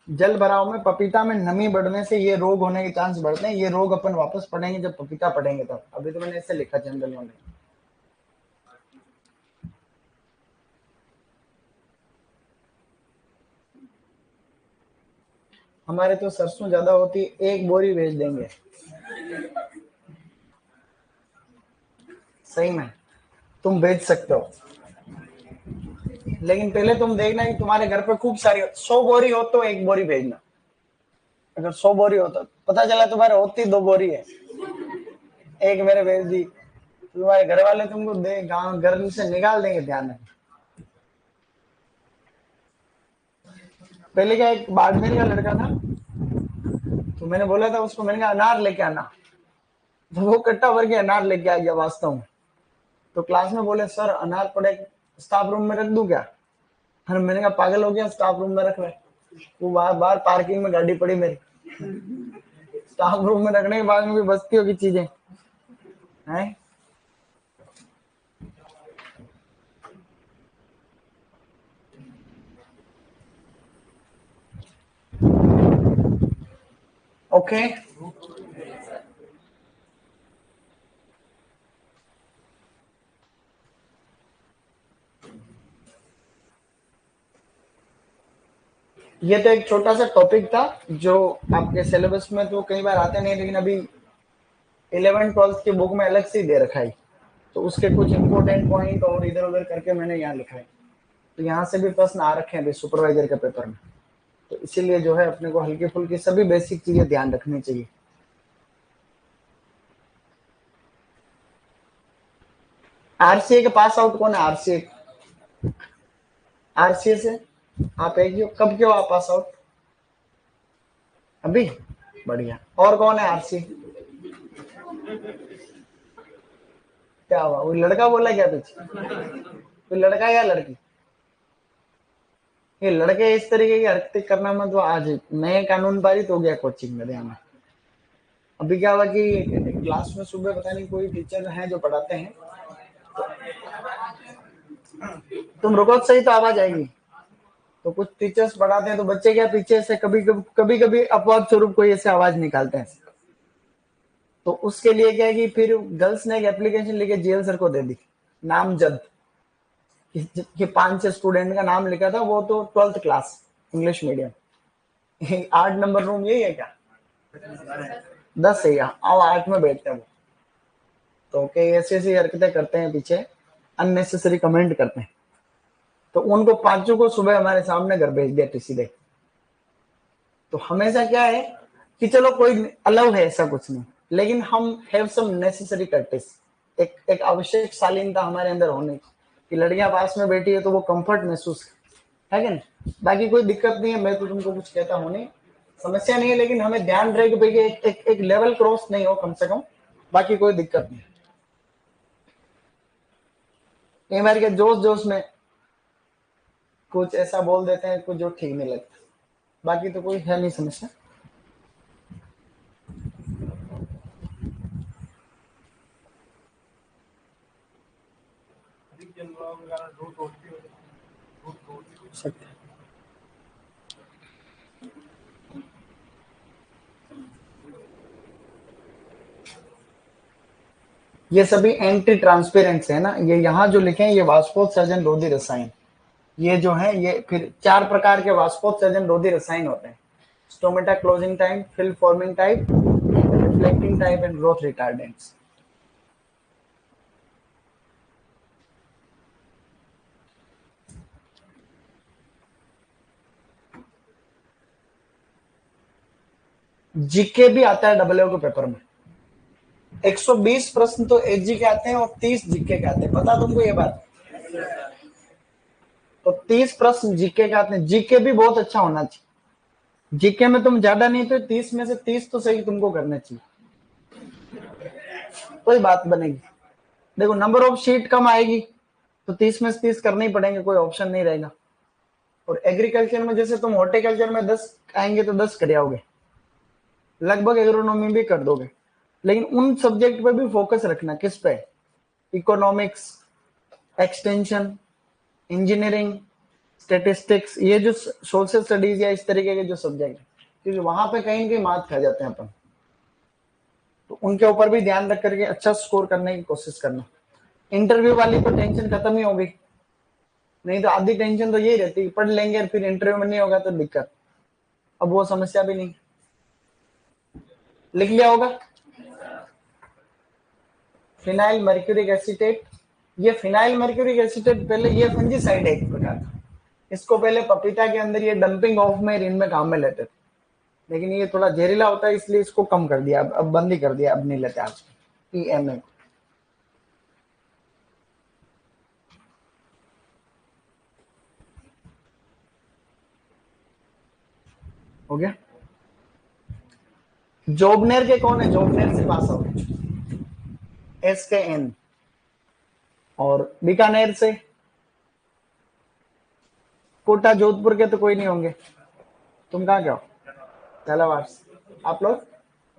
जल भराव में पपीता में नमी बढ़ने से ये रोग होने के चांस बढ़ते हैं। ये रोग अपन वापस पढ़ेंगे जब पपीता पढ़ेंगे तब, अभी तो मैंने ऐसे लिखा जनरल नॉलेज। हमारे तो सरसों ज्यादा होती, एक बोरी भेज देंगे। सही में तुम भेज सकते हो, लेकिन पहले तुम देखना कि तुम्हारे घर पे खूब सारी 100 बोरी हो तो एक बोरी भेजना। अगर 100 बोरी हो तो पता चला तुम्हारे होती 2 बोरी है, एक मेरे भेज दी, तुम्हारे घर वाले तुमको दे गांव घर से निकाल देंगे, ध्यान रखना। पहले क्या एक बाड़मेर का लड़का था, तो मैंने बोला था उसको, मैंने कहा अनार लेके आना, तो वो कट्टा भर के अनार लेके आ गया वास्तव में। तो क्लास में बोले सर अनार पड़े स्टाफ रूम में रख दूं क्या? अरे मैंने कहा पागल हो गया, स्टाफ रूम में रख रहे। वो बाहर बाहर पार्किंग में गाड़ी पड़ी मेरी, स्टाफ रूम में रखने के बाद में भी बस्तियों की चीजें हैं। ओके ये तो एक छोटा सा टॉपिक था जो आपके सिलेबस में तो कई बार आते नहीं, लेकिन अभी 11 12 की बुक में अलग से ही दे रखा है, तो उसके कुछ इंपॉर्टेंट पॉइंट और इधर उधर करके मैंने यहाँ लिखा है। तो यहाँ से भी प्रश्न आ रखे हैं अभी सुपरवाइजर के पेपर में, तो इसीलिए जो है अपने को हल्की फुल्की सभी बेसिक चीजें ध्यान रखनी चाहिए। आरसीए के पास आउट कौन है? आरसीए, आरसीए से आप एक ही हो, कब क्यों आप पास आउट? अभी बढ़िया। और कौन है आरसी? क्या हुआ, वो लड़का बोला क्या पीछे? कोई लड़का या लड़की? ये लड़के इस तरीके की हरकतें करना मत, तो आज नए कानून पारित हो गया कोचिंग में, ध्यान। अभी क्या हुआ कि क्लास में सुबह पता नहीं कोई टीचर है जो पढ़ाते हैं, तुम रुको सही तो आवाज आएगी। तो कुछ टीचर्स पढ़ाते हैं तो बच्चे क्या पीछे से कभी कभी अपवाद स्वरूप कोई ऐसे आवाज निकालते हैं। तो उसके लिए क्या है कि फिर गर्ल्स ने एक एप्लीकेशन लिखे जीएल सर को दे दी, नामजद, कि 5-6 स्टूडेंट का नाम लिखा था, वो तो 12th class English medium. 8 number room यही है क्या? 10 है यहाँ, अब 8 में बैठते हैं वो। तो कई ऐसी ऐसी हरकतें करते हैं पीछे, अननेसेसरी कमेंट करते हैं। तो उनको पांचों को सुबह हमारे सामने घर भेज दिया टीसी दे। तो हमेशा क्या है कि चलो कोई अलाउ है, ऐसा कुछ नहीं, लेकिन हम हैव सम नेसेसरी प्रैक्टिस, एक आवश्यक शालीनता हमारे अंदर होने की, कि लड़कियां पास में बैठी है तो वो कंफर्ट महसूस है कि नहीं। बाकी कोई दिक्कत नहीं है, मैं तो तुमको कुछ कहता हूँ नहीं, समस्या नहीं है, लेकिन हमें ध्यान रहे कि भाई एक लेवल क्रॉस नहीं हो कम से कम, बाकी कोई दिक्कत नहीं। कई बार के जोश जोश में कुछ ऐसा बोल देते हैं कुछ जो ठीक नहीं लगता, बाकी तो कोई है नहीं समस्या। सकते हैं। ये सभी एंटी ट्रांसपेरेंट्स है ना, ये यहाँ जो लिखे हैं ये वाष्पोत्सर्जन रोधी रसायन, ये जो है ये फिर 4 प्रकार के वाष्पोत्सर्जन रोधी रसायन होते हैं, stomata closing type, film forming type, reflecting type and growth retardants. GK भी आता है डब्ल्यू के पेपर में, 120 प्रश्न तो एचजी के आते हैं और 30 जीके के आते हैं, पता तुमको ये बात? तो 30 प्रश्न जीके के आते हैं, जीके भी बहुत अच्छा होना चाहिए, जीके में तुम ज्यादा नहीं तो 30 में से 30 तो सही तुमको करना चाहिए, कोई बात बनेगी। देखो नंबर ऑफ शीट कम आएगी तो 30 में से 30 करने ही पड़ेंगे, कोई ऑप्शन नहीं रहेगा। और एग्रीकल्चर में जैसे तुम हॉर्टिकल्चर में 10 आएंगे तो 10 कर आओगे, लगभग एग्रोनॉमी भी कर दोगे, लेकिन उन सब्जेक्ट पे भी फोकस रखना, किस पे? इकोनॉमिक्स, एक्सटेंशन, इंजीनियरिंग, स्टेटिस्टिक्स, ये जो सोशल स्टडीज या इस तरीके के जो सब्जेक्ट है, क्योंकि वहां पे कहीं कहीं मार्क्स खा जाते हैं अपन, तो उनके ऊपर भी ध्यान रख करके अच्छा स्कोर करने की कोशिश करना। इंटरव्यू वाली तो टेंशन खत्म ही हो गई, नहीं तो आधी टेंशन तो यही रहती है, पढ़ लेंगे और फिर इंटरव्यू में नहीं होगा तो दिक्कत, अब वो समस्या भी नहीं। लिख लिया होगा फिनाइल मर्क्यूरिक एसीटेट, ये फिनाइल मर्क्यूरिक एसीटेट पहले ये फंजीसाइड है एक प्रकार का, इसको पहले पपीता के अंदर ये डंपिंग ऑफ में इनमें काम में लेते थे, लेकिन ये थोड़ा जहरीला होता है इसलिए इसको कम कर दिया, अब बंद ही कर दिया, अब नहीं लेते आज पीएमए। हो गया। जोबनेर के कौन है? जोबनेर से पास आउट SKN, और बीकानेर से कोटा जोधपुर के तो कोई नहीं होंगे, तुम कहाँ के हो? झालावाड़ से। आप लोग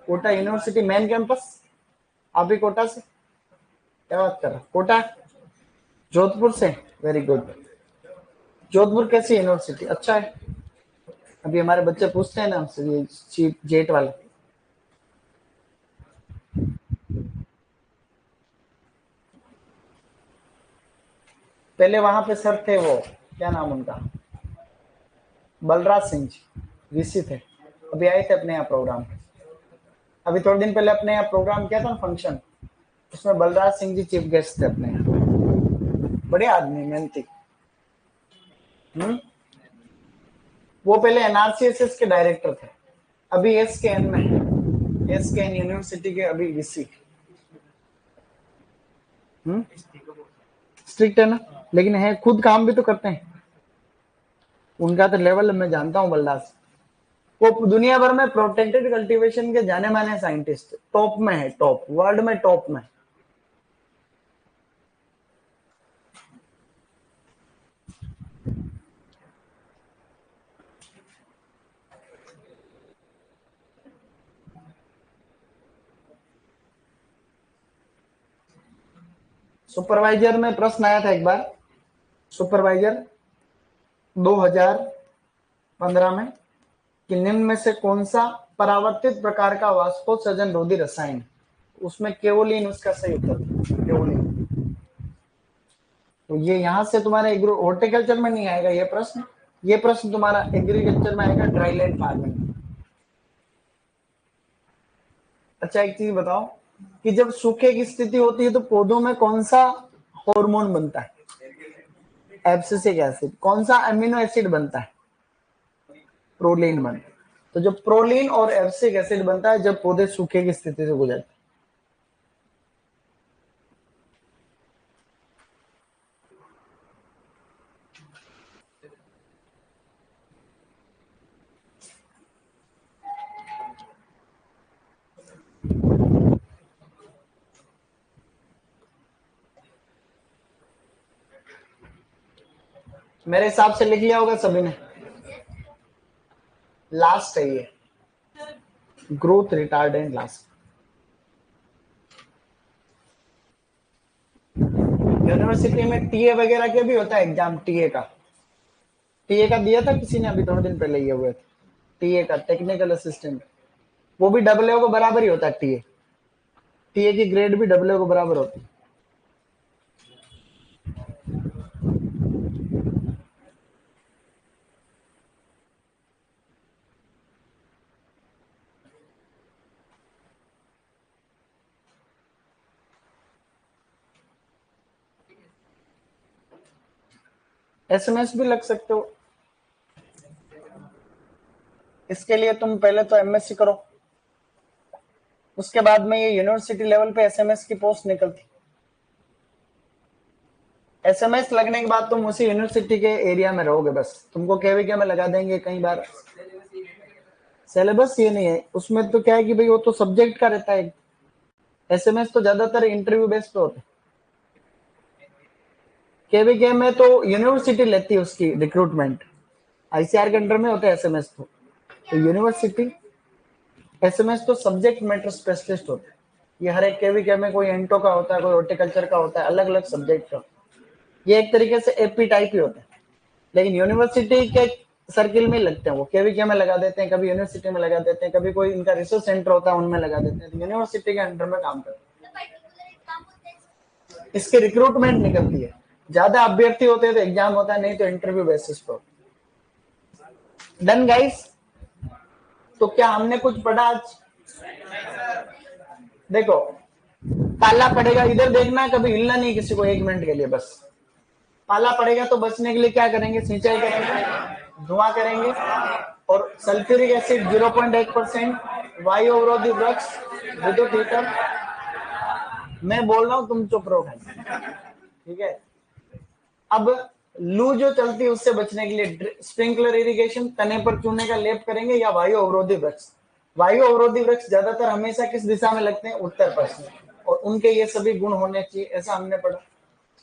कोटा यूनिवर्सिटी मेन कैंपस, आप भी कोटा से? क्या बात कर रहे हो, कोटा जोधपुर से, वेरी गुड। जोधपुर कैसी यूनिवर्सिटी? अच्छा है। अभी हमारे बच्चे पूछते हैं ना हमसे, ये चीफ जेट वाले, पहले वहां पे सर थे वो, क्या नाम उनका, बलराज सिंह जी, वीसी थे, अभी आए थे अपने यहाँ प्रोग्राम, अभी थोड़े दिन पहले अपने यहाँ प्रोग्राम किया था ना फंक्शन, उसमें बलराज सिंह जी चीफ गेस्ट थे अपने यहाँ, बड़े आदमी, मेहनती। वो पहले एनआरसीएसएस के डायरेक्टर थे, अभी एसकेएन में है, एसकेएन यूनिवर्सिटी के अभी वीसी। स्ट्रिक्ट है ना, लेकिन है, खुद काम भी तो करते हैं, उनका तो लेवल मैं जानता हूँ बलराज, वो दुनिया भर में प्रोटेक्टेड कल्टीवेशन के जाने माने साइंटिस्ट, टॉप में है, टॉप वर्ल्ड में टॉप में। सुपरवाइजर में प्रश्न आया था एक बार, सुपरवाइजर 2015 में, कि निम्न में से कौन सा परावर्तित प्रकार का वाष्पोत्सर्जन रोधी रसायन, उसमें केवोलिन उसका सही उत्तर था, केवोलिन। तो ये यहां से तुम्हारे हॉर्टिकल्चर में नहीं आएगा ये प्रश्न, ये प्रश्न तुम्हारा एग्रीकल्चर में आएगा, ड्राईलैंड फार्मिंग। अच्छा एक चीज बताओ कि जब सूखे की स्थिति होती है तो पौधों में कौन सा हार्मोन बनता है, एब्सिसिक एसिड। कौन सा अमीनो एसिड बनता है, प्रोलीन बनता है। तो जब प्रोलीन और एब्सिसिक एसिड बनता है जब पौधे सूखे की स्थिति से गुजरते हैं। मेरे हिसाब से लिख लिया होगा सभी ने, लास्ट है ये, ग्रोथ रिटार्डेंट लास्ट। यूनिवर्सिटी में टीए वगैरह के भी होता है एग्जाम, टीए का, टीए का दिया था किसी ने अभी थोड़े दिन पहले, ये हुए थे टीए का, टेक्निकल असिस्टेंट। वो भी डब्ल्यू को बराबर ही होता है, टीए, टीए की ग्रेड भी डब्ल्यू को बराबर होती है। एसएमएस भी लग सकते हो, इसके लिए तुम पहले तो एमएससी करो, उसके बाद में ये यूनिवर्सिटी लेवल पे एसएमएस की पोस्ट निकलती। एसएमएस लगने के बाद तुम उसी यूनिवर्सिटी के एरिया में रहोगे, बस तुमको केवीके में लगा देंगे कई बार। सिलेबस ये नहीं है उसमें, तो क्या है कि भाई वो तो सब्जेक्ट का रहता है, एसएमएस तो ज्यादातर इंटरव्यू बेस्ड पे होता है। केवीके में तो यूनिवर्सिटी लेती है उसकी रिक्रूटमेंट, आईसीआर के अंडर में होता है एसएमएस। तो यूनिवर्सिटी, एसएमएस तो सब्जेक्ट मैटर स्पेशलिस्ट होता है, ये हर एक केवीके में कोई एंटो का होता है, कोई हॉर्टिकल्चर का होता है, अलग अलग सब्जेक्ट का। ये एक तरीके से एपी टाइप ही होता है, लेकिन यूनिवर्सिटी के सर्किल में लगते हैं, वो केवीके में लगा देते हैं, कभी यूनिवर्सिटी में लगा देते हैं, कभी कोई इनका रिसर्च सेंटर होता है उनमें लगा देते हैं, तो यूनिवर्सिटी के अंडर में काम करते हैं। इसकी रिक्रूटमेंट निकलती है, ज्यादा अभ्यर्थी होते हैं तो एग्जाम होता है, नहीं तो इंटरव्यू बेसिस पर। डन गाइस, तो क्या हमने कुछ पढ़ा आज? देखो पाला पड़ेगा, इधर देखना, कभी हिलना नहीं किसी को एक मिनट के लिए, बस पाला पड़ेगा तो बचने के लिए क्या करेंगे, सिंचाई करेंगे, धुआं करेंगे, और सल्फ्यूरिक एसिड 0.1%, वायु अवरोधी वृक्ष, विद्युत हीटर। मैं बोल रहा हूं तुम चुप रहो भाई, ठीक है। अब लू जो चलती है उससे बचने के लिए स्प्रिंकलर इरिगेशन, तने पर चूने का लेप करेंगे, या वायु अवरोधी वृक्ष। वायु अवरोधी वृक्ष ज्यादातर हमेशा किस दिशा में लगते हैं, उत्तर पश्चिम, और उनके ये सभी गुण होने चाहिए, ऐसा हमने पढ़ा।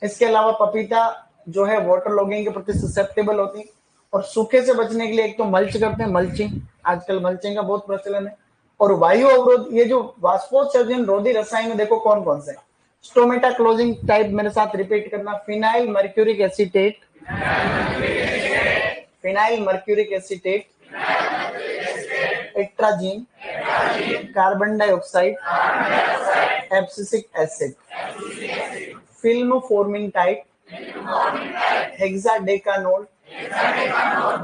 इसके अलावा पपीता जो है वाटर लॉगिंग के प्रति ससेप्टेबल होती है, और सूखे से बचने के लिए एक तो मल्च करते हैं, मल्चिंग, आजकल मल्चिंग का बहुत प्रचलन है। और वायु अवरोध, ये जो वाष्पोत्सर्जन रोधी रसायन देखो कौन कौन से, स्टोमेटा क्लोजिंग टाइप, मेरे साथ रिपीट करना, phenyl mercuric acetate, phenyl mercuric acetate, atrazine, carbon dioxide, abscisic acid, film forming type, hexadecanol,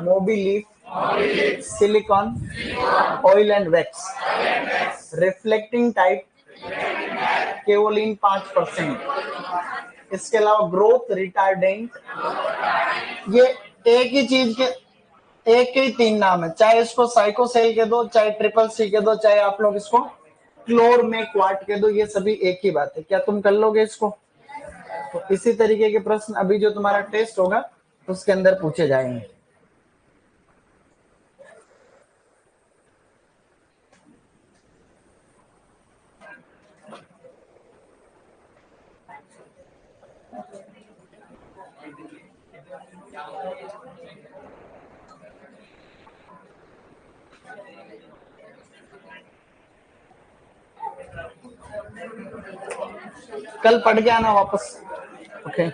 mobileaf, silicon, oil and wax, reflecting type, kaolin 5%। इसके अलावा ग्रोथ रिटार्डेंट, ये एक ही चीज के एक ही 3 नाम है, चाहे इसको साइकोसेल के दो, चाहे ट्रिपल सी के दो, चाहे आप लोग इसको क्लोर में क्वार्ट के दो, ये सभी एक ही बात है। क्या तुम कर लोगे इसको? तो इसी तरीके के प्रश्न अभी जो तुम्हारा टेस्ट होगा उसके अंदर पूछे जाएंगे। कल पढ़ के आना वापस। ओके